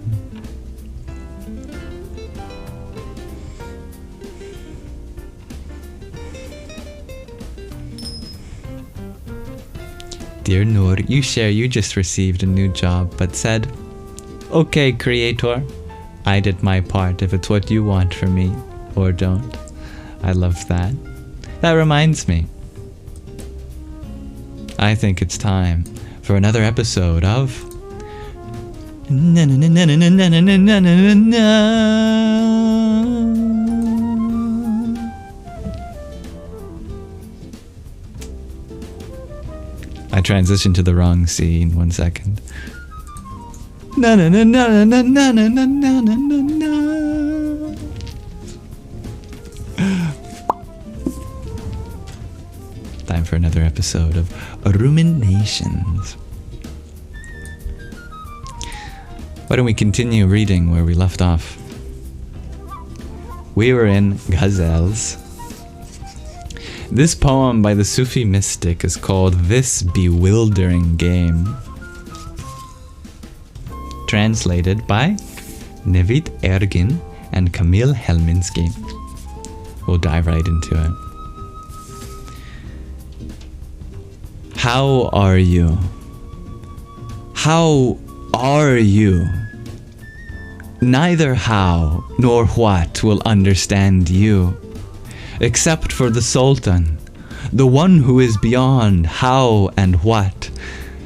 Dear Noor, you just received a new job, but said, "Okay, Creator, I did my part if it's what you want from me, or don't." I love that. That reminds me. I think it's time for another episode of I transitioned to the wrong scene. 1 second. Time for another episode of Ruminations. Why don't we continue reading where we left off? We were in Ghazals. This poem by the Sufi mystic is called This Bewildering Game. Translated by Nevid Ergin and Kamil Helminski. We'll dive right into it. How are you? How are you? Neither how nor what will understand you, except for the Sultan, the one who is beyond how and what.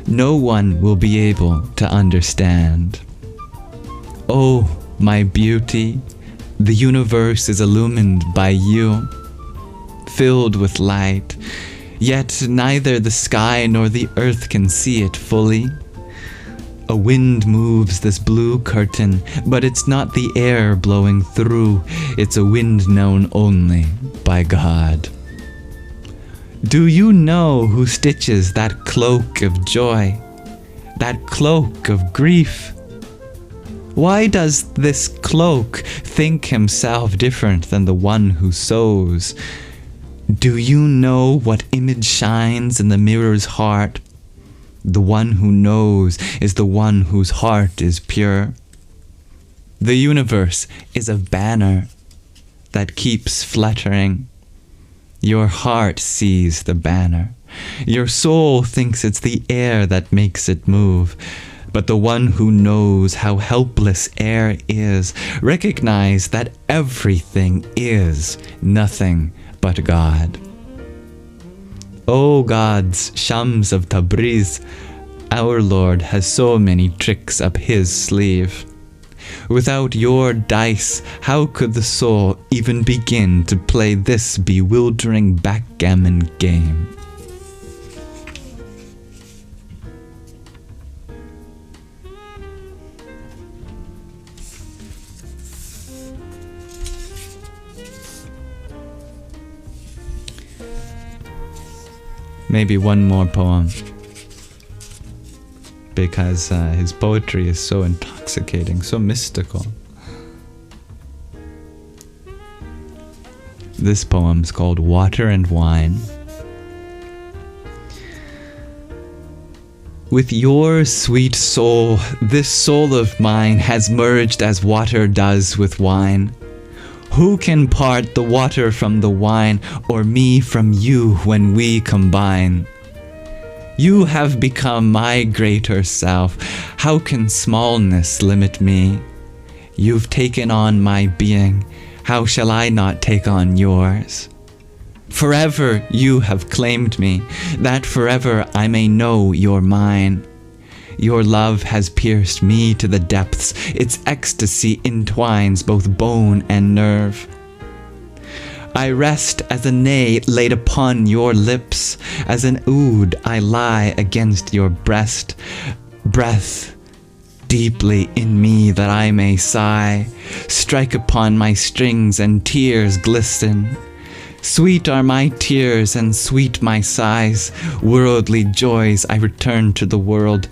No one will be able to understand. Oh, my beauty, the universe is illumined by you, filled with light, yet neither the sky nor the earth can see it fully. A wind moves this blue curtain, but it's not the air blowing through, it's a wind known only by God. Do you know who stitches that cloak of joy, that cloak of grief? Why does this cloak think himself different than the one who sews? Do you know what image shines in the mirror's heart? The one who knows is the one whose heart is pure. The universe is a banner that keeps fluttering. Your heart sees the banner. Your soul thinks it's the air that makes it move. But the one who knows how helpless air is, recognize that everything is nothing but God. O gods, Shams of Tabriz, our Lord has so many tricks up his sleeve. Without your dice, how could the soul even begin to play this bewildering backgammon game? Maybe one more poem, because his poetry is so intoxicating, so mystical. This poem's called Water and Wine. With your sweet soul, this soul of mine has merged as water does with wine. Who can part the water from the wine, or me from you when we combine? You have become my greater self. How can smallness limit me? You've taken on my being. How shall I not take on yours? Forever you have claimed me, that forever I may know you're mine. Your love has pierced me to the depths. Its ecstasy entwines both bone and nerve. I rest as a nay laid upon your lips. As an oud I lie against your breast. Breath deeply in me that I may sigh. Strike upon my strings and tears glisten. Sweet are my tears and sweet my sighs. Worldly joys I return to the world.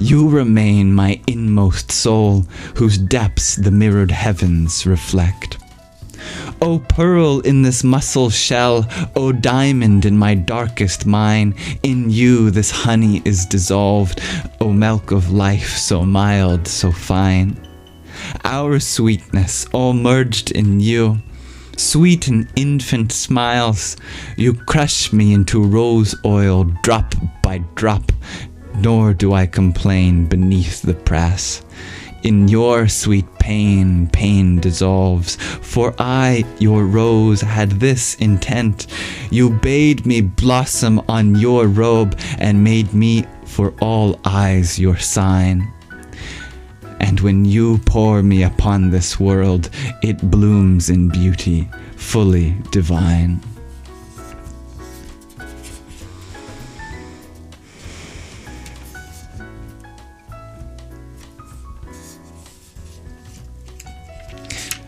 You remain my inmost soul, whose depths the mirrored heavens reflect. O pearl in this muscle shell, O diamond in my darkest mine, in you this honey is dissolved, O milk of life so mild, so fine. Our sweetness all merged in you, sweet in infant smiles, you crush me into rose oil drop by drop, nor do I complain beneath the press. In your sweet pain, pain dissolves. For I, your rose, had this intent. You bade me blossom on your robe and made me for all eyes your sign. And when you pour me upon this world, it blooms in beauty, fully divine.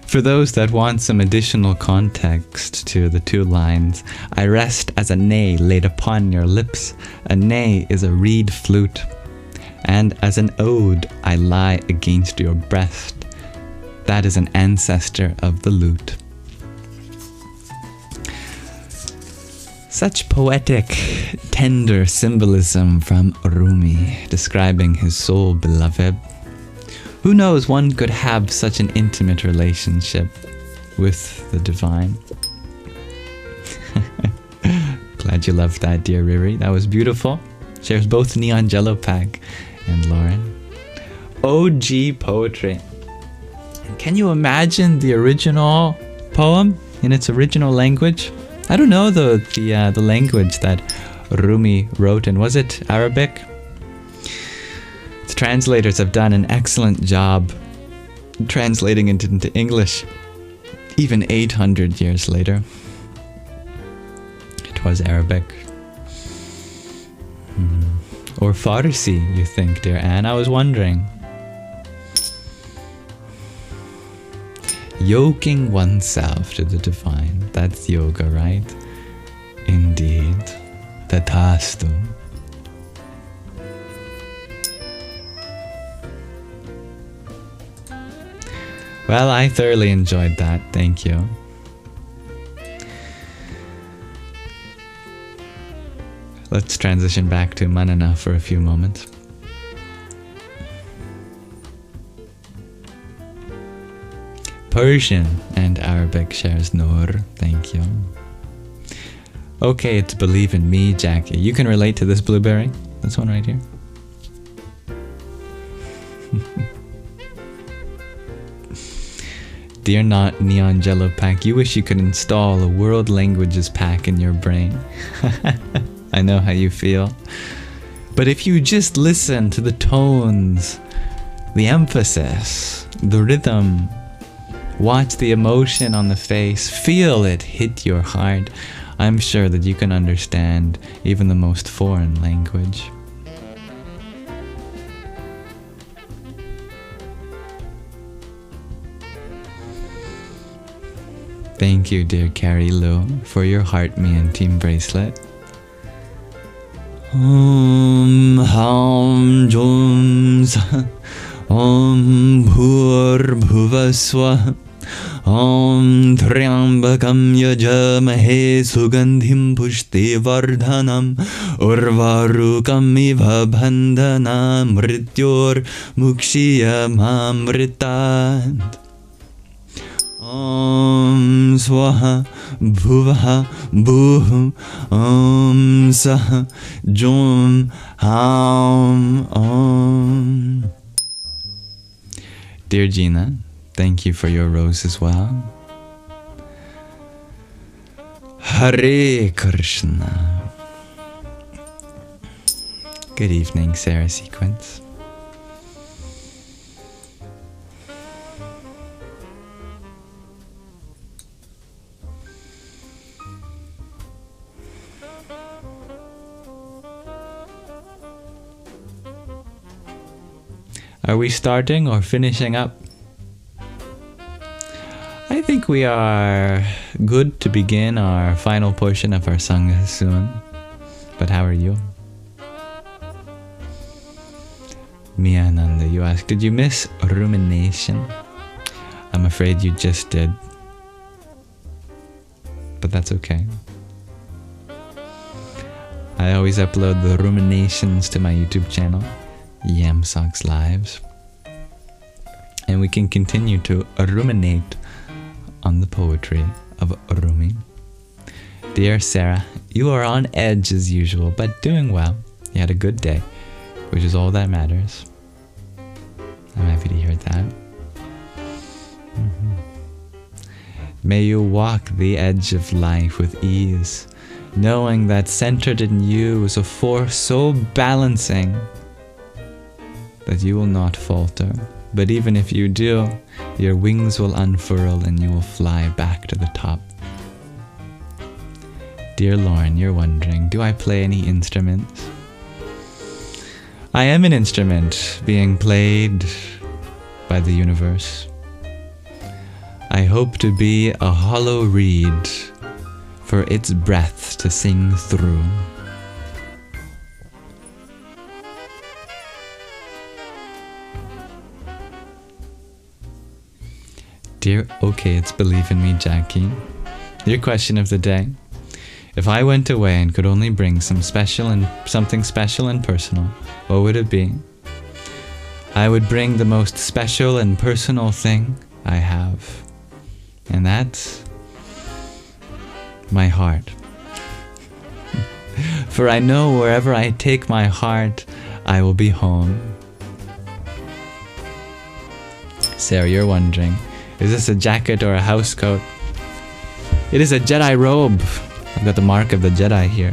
For those that want some additional context to the two lines, I rest as a nay laid upon your lips. A nay is a reed flute. And as an ode, I lie against your breast. That is an ancestor of the lute. Such poetic, tender symbolism from Rumi, describing his soul beloved. Who knows, one could have such an intimate relationship with the divine. Glad you loved that, dear Riri. That was beautiful. Shares both Neon Jello Pack and Lauren. OG poetry. Can you imagine the original poem in its original language? I don't know the language that Rumi wrote in. Was it Arabic? Its translators have done an excellent job translating it into English, even 800 years later. It was Arabic. Or Farsi, you think, dear Anne? I was wondering. Yoking oneself to the divine. That's yoga, right? Indeed. Tathastu. Well, I thoroughly enjoyed that. Thank you. Let's transition back to Manana for a few moments. Persian and Arabic shares Noor. Thank you. Okay, it's Believe in Me, Jackie. You can relate to this blueberry. This one right here. Dear Not Neon Jello Pack, you wish you could install a world languages pack in your brain. I know how you feel. But if you just listen to the tones, the emphasis, the rhythm, watch the emotion on the face, feel it hit your heart, I'm sure that you can understand even the most foreign language. Thank you, dear Carrie Lou, for your Heart Me and Team bracelet. Om Ham Jum Sa Om Bhur Bhuvaswa Om Triambakam Yajamahe Sugandhim Pushti Vardhanam Urvarukam Iva Bandhana Mrityor Mukshiya Mamritat Om Swaha Bhuvaha Bhuhu Om Saha Jum Ham Om. Dear Gina, thank you for your rose as well. Hare Krishna. Good evening, Sarah Sequence. Are we starting or finishing up? I think we are good to begin our final portion of our Sangha soon. But how are you? Miananda, you ask, did you miss rumination? I'm afraid you just did. But that's okay. I always upload the ruminations to my YouTube channel, Yamsox Lives. And we can continue to ruminate on the poetry of Rumi. Dear Sarah, you are on edge as usual, but doing well. You had a good day, which is all that matters. I'm happy to hear heard that. May you walk the edge of life with ease, knowing that centered in you is a force so balancing that you will not falter. But even if you do, your wings will unfurl and you will fly back to the top. Dear Lauren, you're wondering, do I play any instruments? I am an instrument being played by the universe. I hope to be a hollow reed for its breath to sing through. Dear Okay, it's Believe in Me, Jackie. Your question of the day. If I went away and could only bring something special and personal, what would it be? I would bring the most special and personal thing I have. And that's my heart. For I know wherever I take my heart, I will be home. Sarah, you're wondering, is this a jacket or a house coat? It is a Jedi robe. I've got the mark of the Jedi here.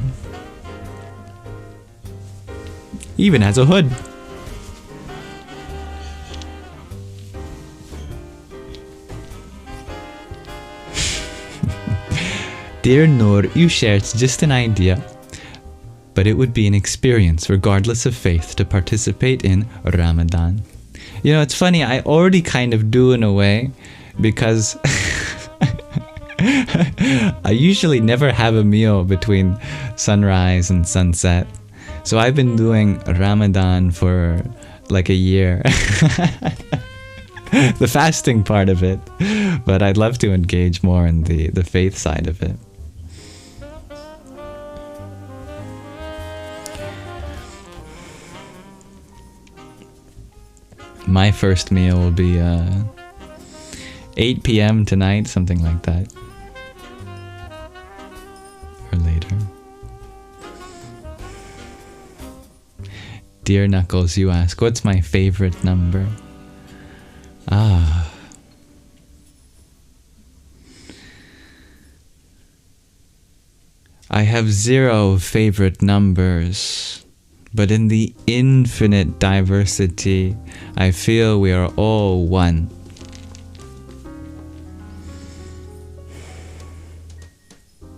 Even has a hood. Dear Noor, you share it's just an idea, but it would be an experience regardless of faith to participate in Ramadan. You know, it's funny, I already kind of do in a way, because I usually never have a meal between sunrise and sunset. So I've been doing Ramadan for like a year. The fasting part of it. But I'd love to engage more in the faith side of it. My first meal will be 8 p.m. tonight, something like that. Or later. Dear Knuckles, you ask, what's my favorite number? I have 0 favorite numbers, but in the infinite diversity, I feel we are all one.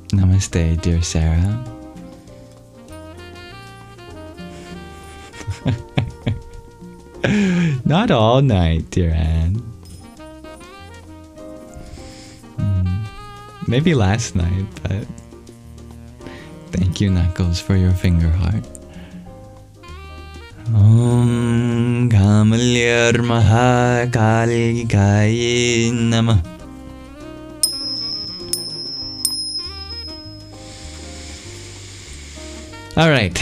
Namaste, dear Sarah. Not all night, dear Anne. Maybe last night, but thank you, Knuckles, for your finger heart. Om Kamalyar Mahakalikaye Namah. Alright,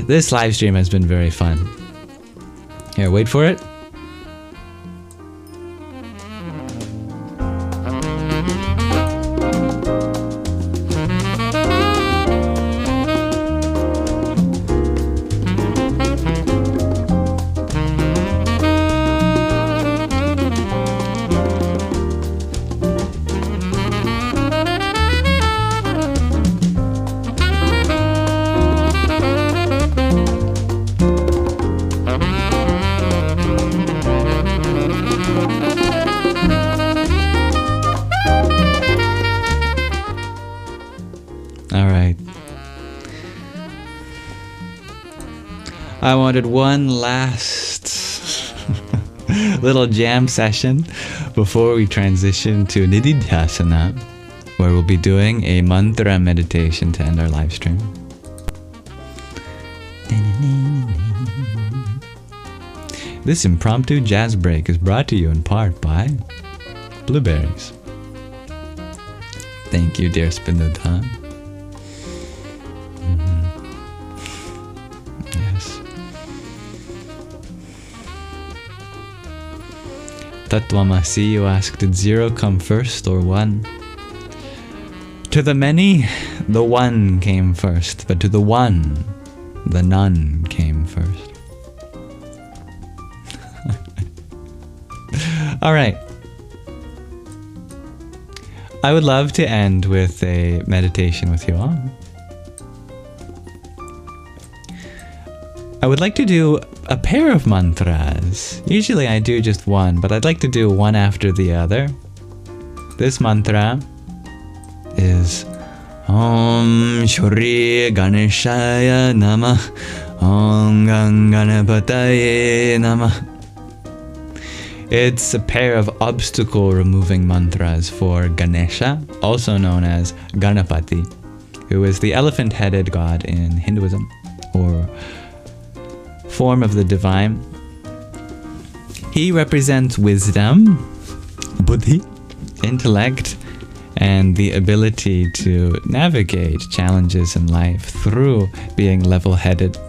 this live stream has been very fun. Here, wait for it. I wanted one last little jam session before we transition to Nididhyasana, where we'll be doing a mantra meditation to end our live stream. This impromptu jazz break is brought to you in part by Blueberries. Thank you, dear Spinodhan. Tatwamasi, you ask, did 0 come first or 1? To the many, the 1 came first, but to the 1, the none came first. All right. I would love to end with a meditation with you all. I would like to do a pair of mantras. Usually I do just one, but I'd like to do one after the other. This mantra is Om Shri Ganeshaya Namah Om Ganganapataye Namah. It's a pair of obstacle removing mantras for Ganesha, also known as Ganapati, who is the elephant-headed god in Hinduism, or form of the divine. He represents wisdom, buddhi, intellect, and the ability to navigate challenges in life through being level-headed.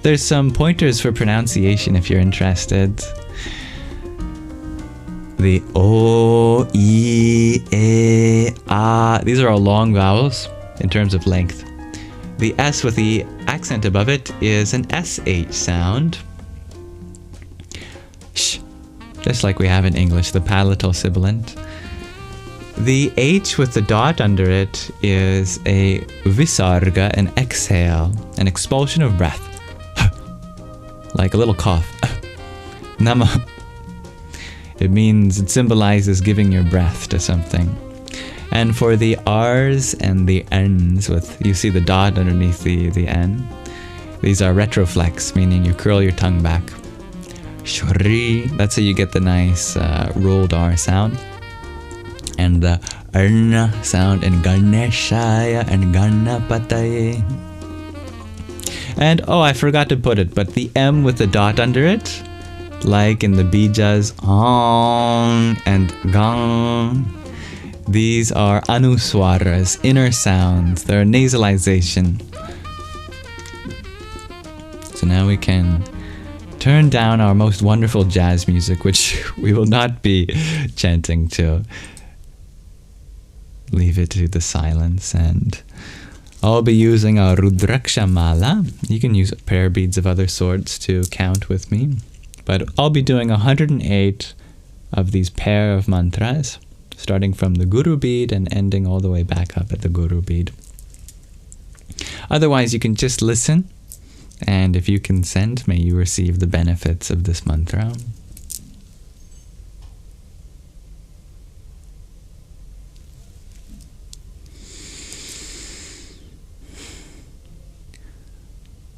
There's some pointers for pronunciation if you're interested. The O, E, A, A. These are all long vowels in terms of length. The S with the accent above it is an SH sound. Sh, just like we have in English, the palatal sibilant. The H with the dot under it is a visarga, an exhale, an expulsion of breath. Like a little cough. Nama. It symbolizes giving your breath to something. And for the R's and the N's, you see the dot underneath the N. These are retroflex, meaning you curl your tongue back. Shri, that's how you get the nice rolled R sound. And the Arna sound in Ganeshaya and Ganapataye. And oh, I forgot to put it, but the M with the dot under it, like in the bijas, Ong and Gang, these are anuswaras, inner sounds. They're nasalization. So now we can turn down our most wonderful jazz music, which we will not be chanting to. Leave it to the silence, and I'll be using a Rudraksha mala. You can use prayer beads of other sorts to count with me. But I'll be doing 108 of these pair of mantras, starting from the Guru bead and ending all the way back up at the Guru bead. Otherwise, you can just listen, and if you consent, may you receive the benefits of this mantra.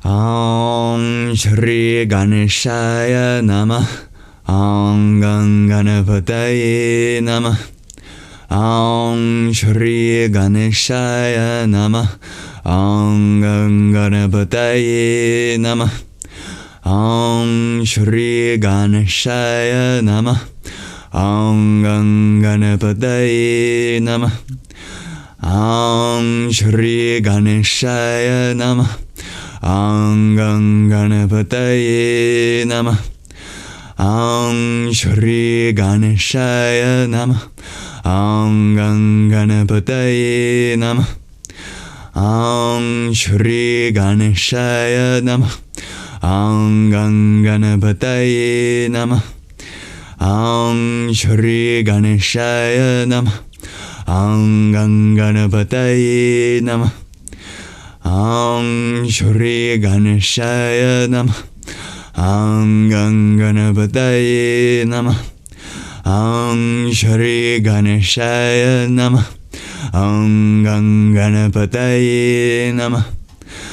Om Shri Ganeshaya Namah Om Ganganapataye Namah Om Shri Ganeshaya Namah Om Ganganapataye Namah Om Shri Ganeshaya Namah Om Ganganapataye Namah Om Shri Ganeshaya Namah Om Ganganapataye Namah Om Shri Ganeshaya Namah Om Ganganapataye Namah Om Shri Ganeshaya Namah Om Ganganapataye Namah Om Shri Ganeshaya Namah Om Ganganapataye Namah Om Shri Ganeshaya Namah Om Ganganapataye Namah Om Shri Ganeshaya Namah Om Ganganapataye Namah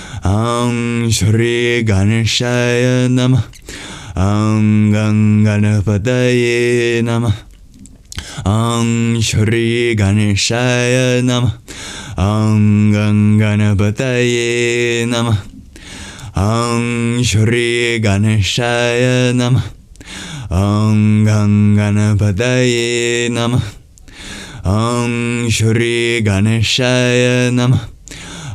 Om Shri Ganeshaya Namah Om Ganganapataye Namah Om Shri Ganeshaya Namah Om Ganganapataye Namah Om Shri Ganeshaya Namah Om Ganganapataye Namah Om Shri Ganeshaya Namah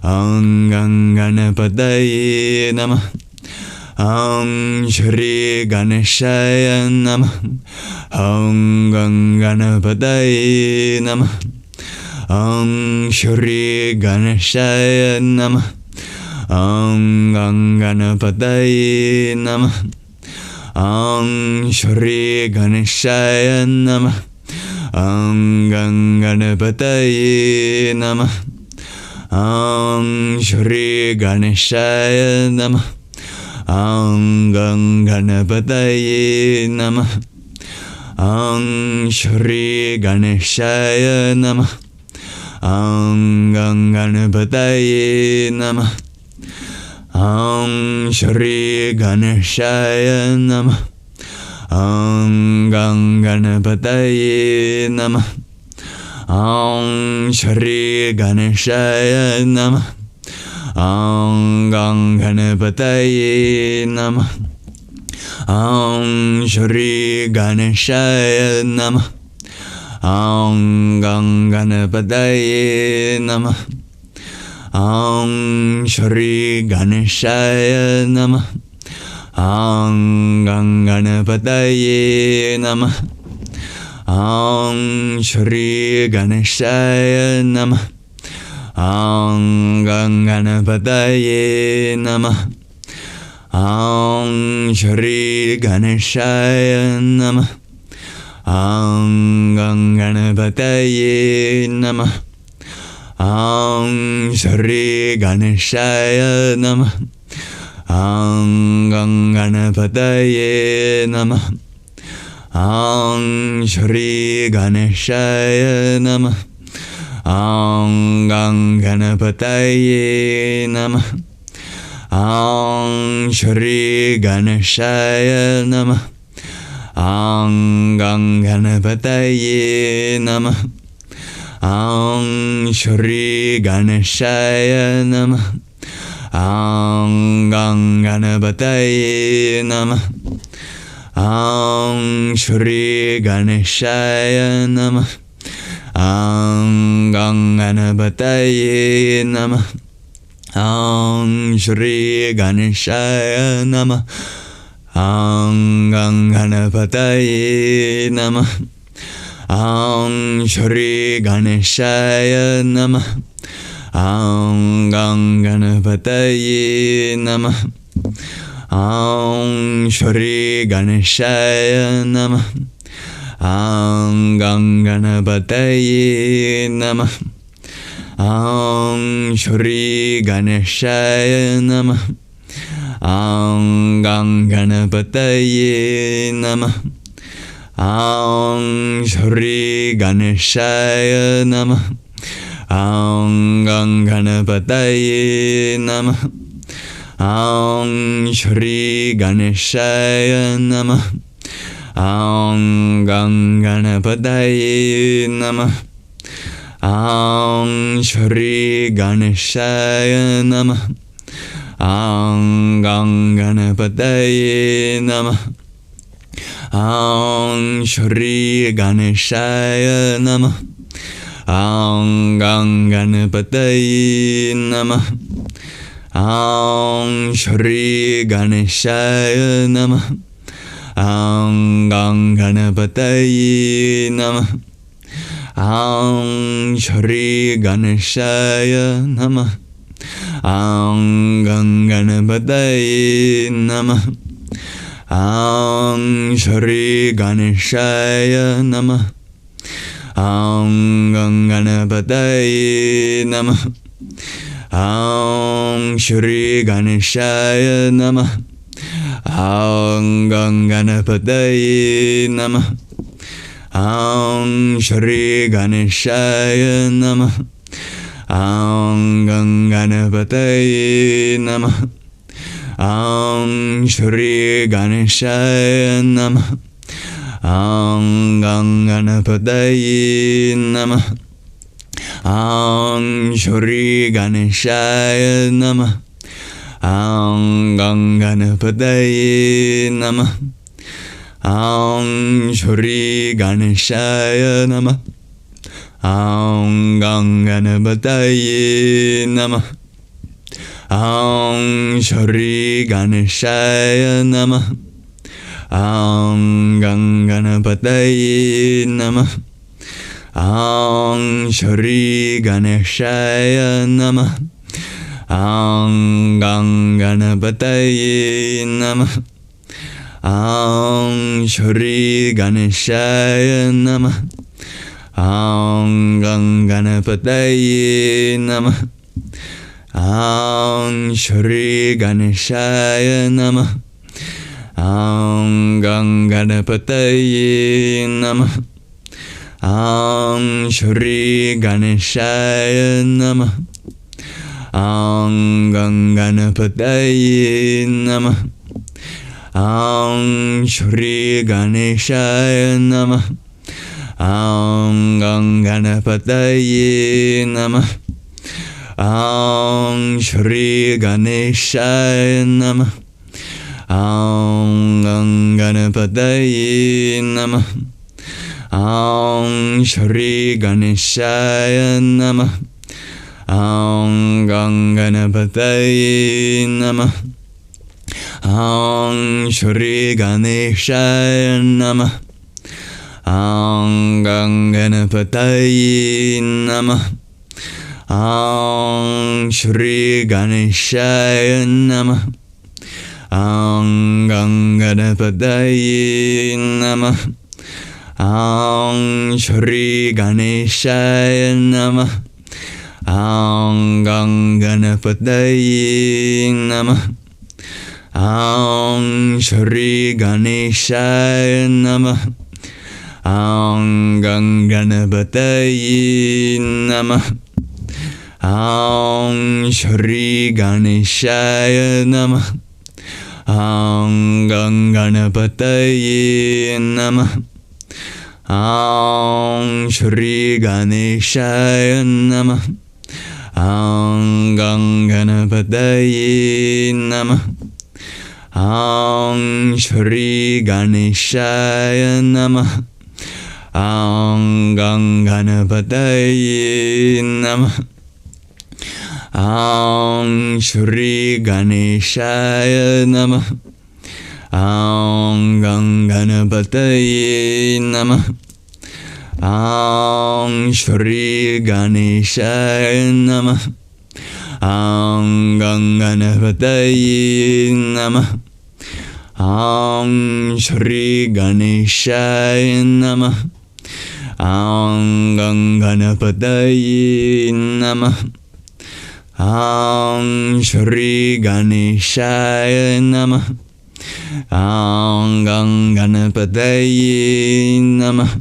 Om Ganganapataye Namah Om Shri Ganeshaya Namah Om Ganganapataye Namah Om Shri Ganeshaya Namah Om Ganganapataye Namah Shri Ganeshaya Namah. Ganganapataye Namah. Shri Ganeshaya Namah. Ganganapataye Namah. Shri Ganeshaya Namah. Ganganapataye Namah. Shri Ganeshaya Namah. Ganganapataye Namah. Shri Ganeshaya Namah. Ganganapataye Namah. Shri Ganeshaya Namah. Ganganapataye Namah. Shri Ganeshaya Namah. Ganganapataye Namah. Shri Ganeshaya Namah. Ganganapataye Namah. Shri Ganeshaya Namah. Ganganapataye Namah. Shri Ganeshaya Namah. Ganganapataye Namah. Shri Ganeshaya Namah. Ganganapataye Namah. Shri Ganeshaya Namah. Ganganapataye Namah. Shri Ganeshaya Namah. Ganganapataye Namah. Shri Ganeshaya Namah. Ganganapataye Namah. Shri Ganeshaya Namah. Ganganapataye Namah. Shri Ganeshaya Namah. Ganganapataye Namah. Shri Ganeshaya Namah. Ganganapataye Namah. Shri Ganeshaya Namah. Ganganapataye Namah. Shri Ganeshaya Namah. Ganganapataye Namah. Shri Ganeshaya Namah. Ganganapataye Namah. Shri Ganeshaya Namah. Ganganapataye Namah. Shri Ganeshaya Namah. Ganganapataye Namah. Shri Ganeshaya Namah. Ganganapataye Namah. Shri Ganeshaya Namah. Ganganapataye Namah. Shri Ganeshaya Namah. Ganganapataye Namah. Shri Ganeshaya Namah. Ganganapataye Namah. Shri Ganeshaya Namah. Ganganapataye Namah. Shri Ganeshaya Namah. Ganganapataye Namah. Shri Ganeshaya Namah. Ganganapataye Namah. Shri Ganeshaya Namah. Ganganapataye Namah. Shri Ganeshaya Namah. Ganganapataye Namah. Shri Ganeshaya Namah. Ganganapataye Namah. Shri Ganeshaya Namah. Ganganapataye Namah. Shri Ganeshaya Namah. Ganganapataye Namah. Shri Ganeshaya Namah. Ganganapataye Namah. Shri Ganeshaya Namah. Ganganapataye Namah. Shri Ganeshaya Namah. Ganganapataye Namah. Shri Ganeshaya Namah. Ganganapataye Namah. Shri Ganeshaya Namah. Ganganapataye Namah. Shri Ganeshaya Namah. Ganganapataye Namah. Shri Ganeshaya Namah. Ganganapataye Namah. Shri Ganeshaya Namah. Ganganapataye Namah. Shri Ganeshaya Namah. Ganganapataye Namah. Shri Ganeshaya Namah. Ganganapataye Namah. Shri Ganeshaya Namah. Ganganapataye Namah. Shri Ganeshaya Namah. Ganganapataye Namah. Shri Ganeshaya Namah. Ganganapataye Namah. Shri Ganeshaya Namah. Ganganapataye Namah. Shri Ganeshaya Namah. Ganganapataye Namah. Shri Ganeshaya Namah. Ganganapataye Namah.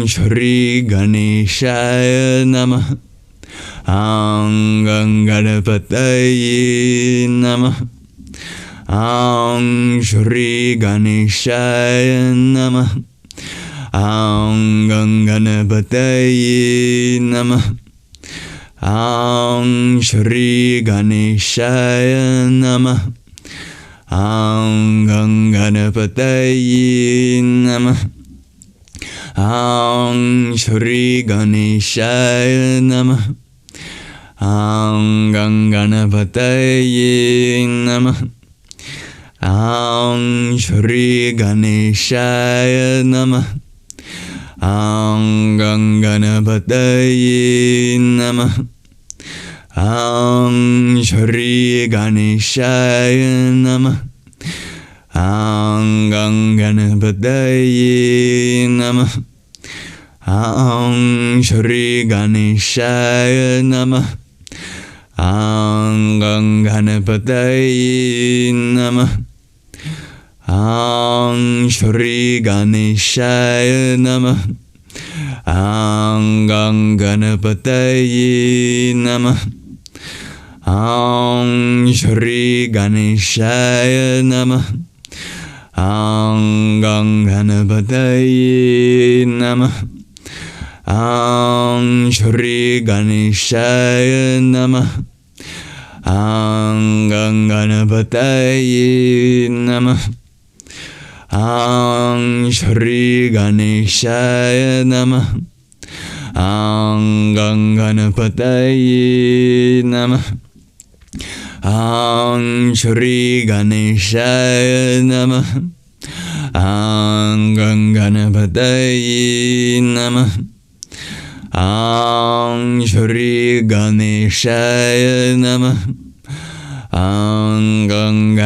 Shri Ganeshaya Namah. Ganganapataye Namah. Shri Ganeshaya Namah. Ganganapataye Namah. Shri Ganeshaya Namah. Ganganapataye Namah. Shri Ganeshaya Namah. Ganganapataye Namah. Shri Ganeshaya Namah. Ganganapataye Namah. Shri Ganeshaya Namah. Ganganapataye Namah. Shri Ganeshaya Namah. Ganganapataye Namah. Shri Ganeshaya Namah. Ganganapataye Namah. Shri Ganeshaya Namah. Ganganapataye Namah. Shri Ganeshaya Namah. Ganganapataye Namah. Shri Ganeshaya Namah. Ganganapataye Namah. Shri Ganeshaya Namah. Ganganapataye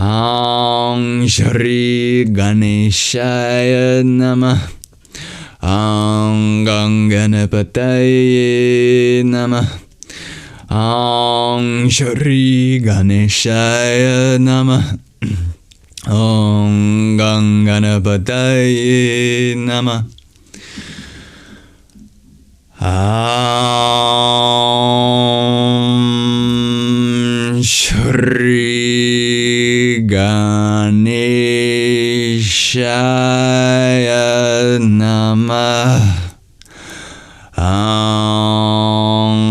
Om Shri Ganeshaya Namah. Om Ganganapataye Namah. Om Shri Ganeshaya Namah. Om Ganganapataye Namah. Om Shri Ganeshaya Namah. Om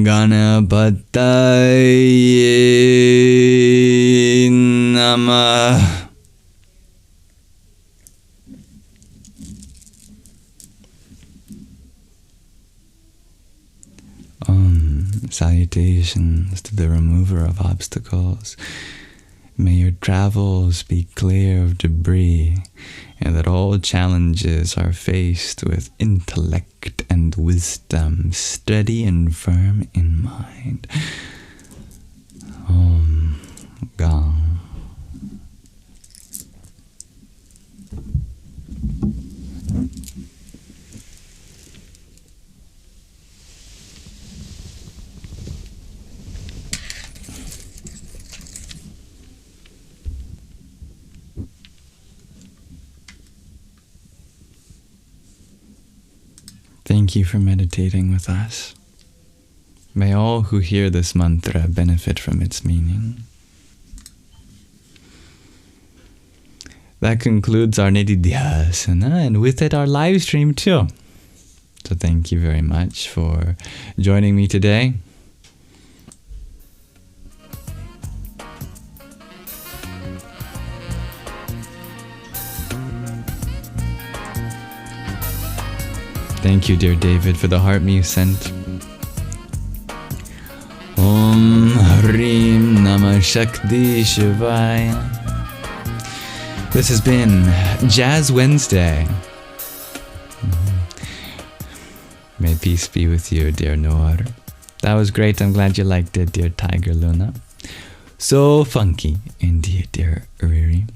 Ganapataye Namah. Salutations to the remover of obstacles. May your travels be clear of debris, and that all challenges are faced with intellect and wisdom, steady and firm in mind. Om Gam. Thank you for meditating with us. May all who hear this mantra benefit from its meaning. That concludes our Nididhyasana, and with it our live stream too. So thank you very much for joining me today. Thank you, dear David, for the heart me you sent. Om Harim Namah Shakti Shivaya. This has been Jazz Wednesday. May peace be with you, dear Noor. That was great. I'm glad you liked it, dear Tiger Luna. So funky indeed, dear Riri.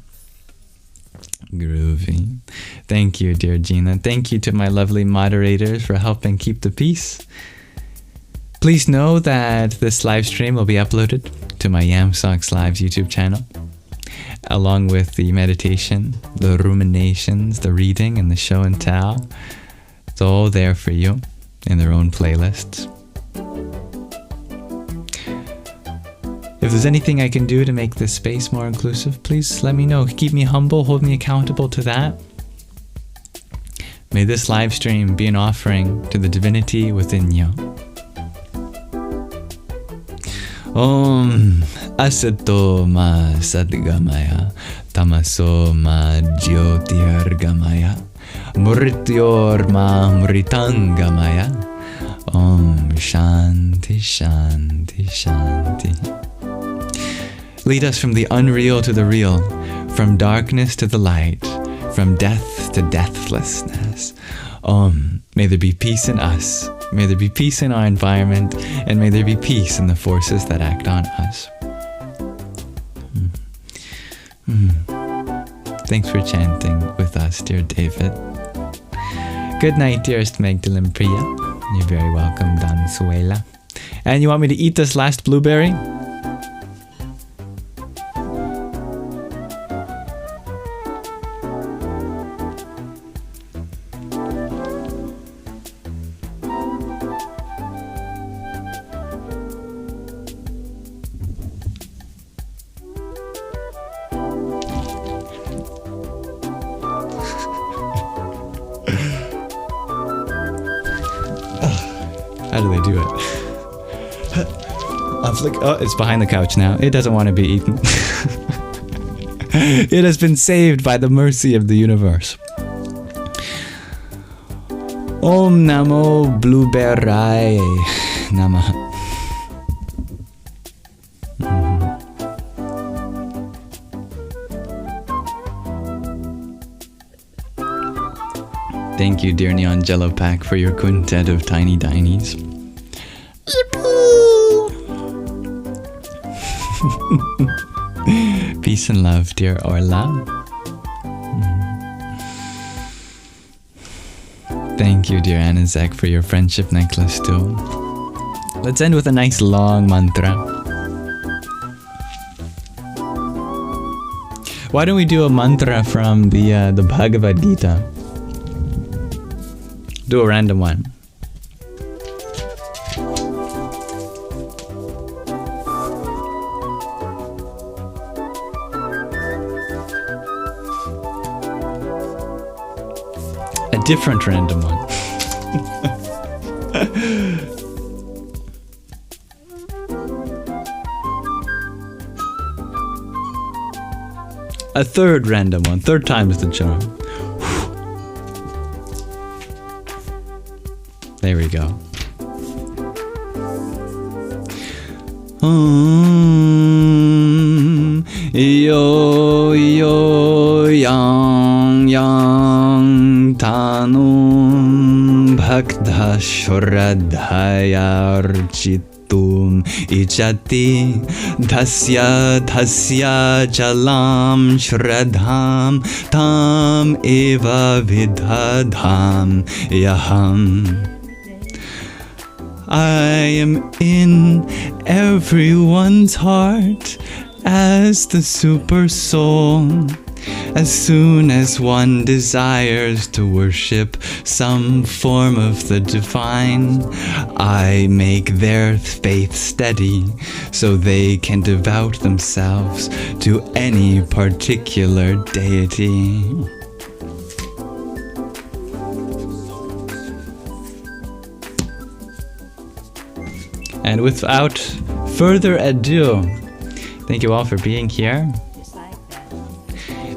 Groovy. Thank you, dear Gina. Thank you to my lovely moderators for helping keep the peace. Please know that this live stream will be uploaded to my Yamsox Lives YouTube channel, along with the meditation, the ruminations, the reading, and the show and tell. It's all there for you in their own playlists. If there's anything I can do to make this space more inclusive, please let me know. Keep me humble, hold me accountable to that. May this live stream be an offering to the divinity within you. Om Asato Ma Sadgamaya Tamaso Ma Jyotirgamaya Mrityor Ma Mritangamaya. Om Shanti Shanti Shanti. Lead us from the unreal to the real, from darkness to the light, from death to deathlessness. May there be peace in us, may there be peace in our environment, and may there be peace in the forces that act on us. Thanks for chanting with us, dear David. Good night, dearest Magdalene Priya. You're very welcome, Danzuela. And you want me to eat this last blueberry? How do they do it? Oh, it's behind the couch now. It doesn't want to be eaten. It has been saved by the mercy of the universe. Om Namo Blueberry Namah. Thank you, dear Neon Jello Pack, for your quintet of tiny dinies. Yippee! Peace and love, dear Orla. Thank you, dear Anazek, for your friendship necklace too. Let's end with a nice long mantra. Why don't we do a mantra from the Bhagavad Gita? Do a random one. A different random one. A third random one. Third time is the charm. There we go. Yo yo yang yang tanum bhakta shradhayarchitum ichati dasya dasya jalam shradham tam eva vidhadham yaham. I am in everyone's heart as the super soul. As soon as one desires to worship some form of the divine, I make their faith steady so they can devote themselves to any particular deity. And without further ado, thank you all for being here.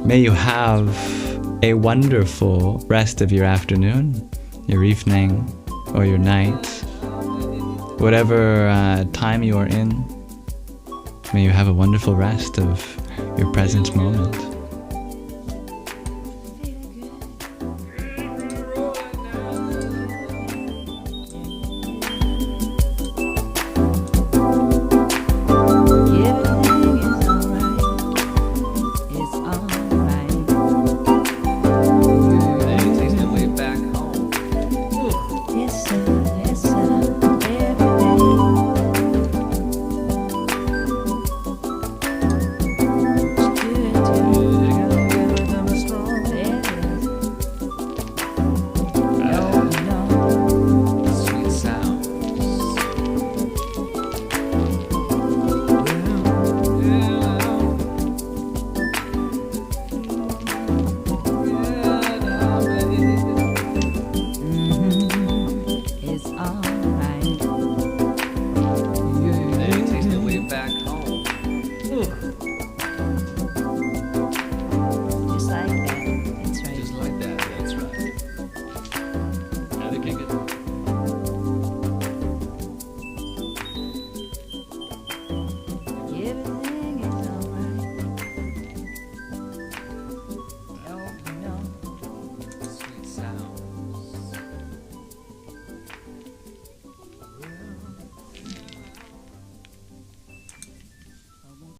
May you have a wonderful rest of your afternoon, your evening, or your night. Whatever time you are in, may you have a wonderful rest of your present moment.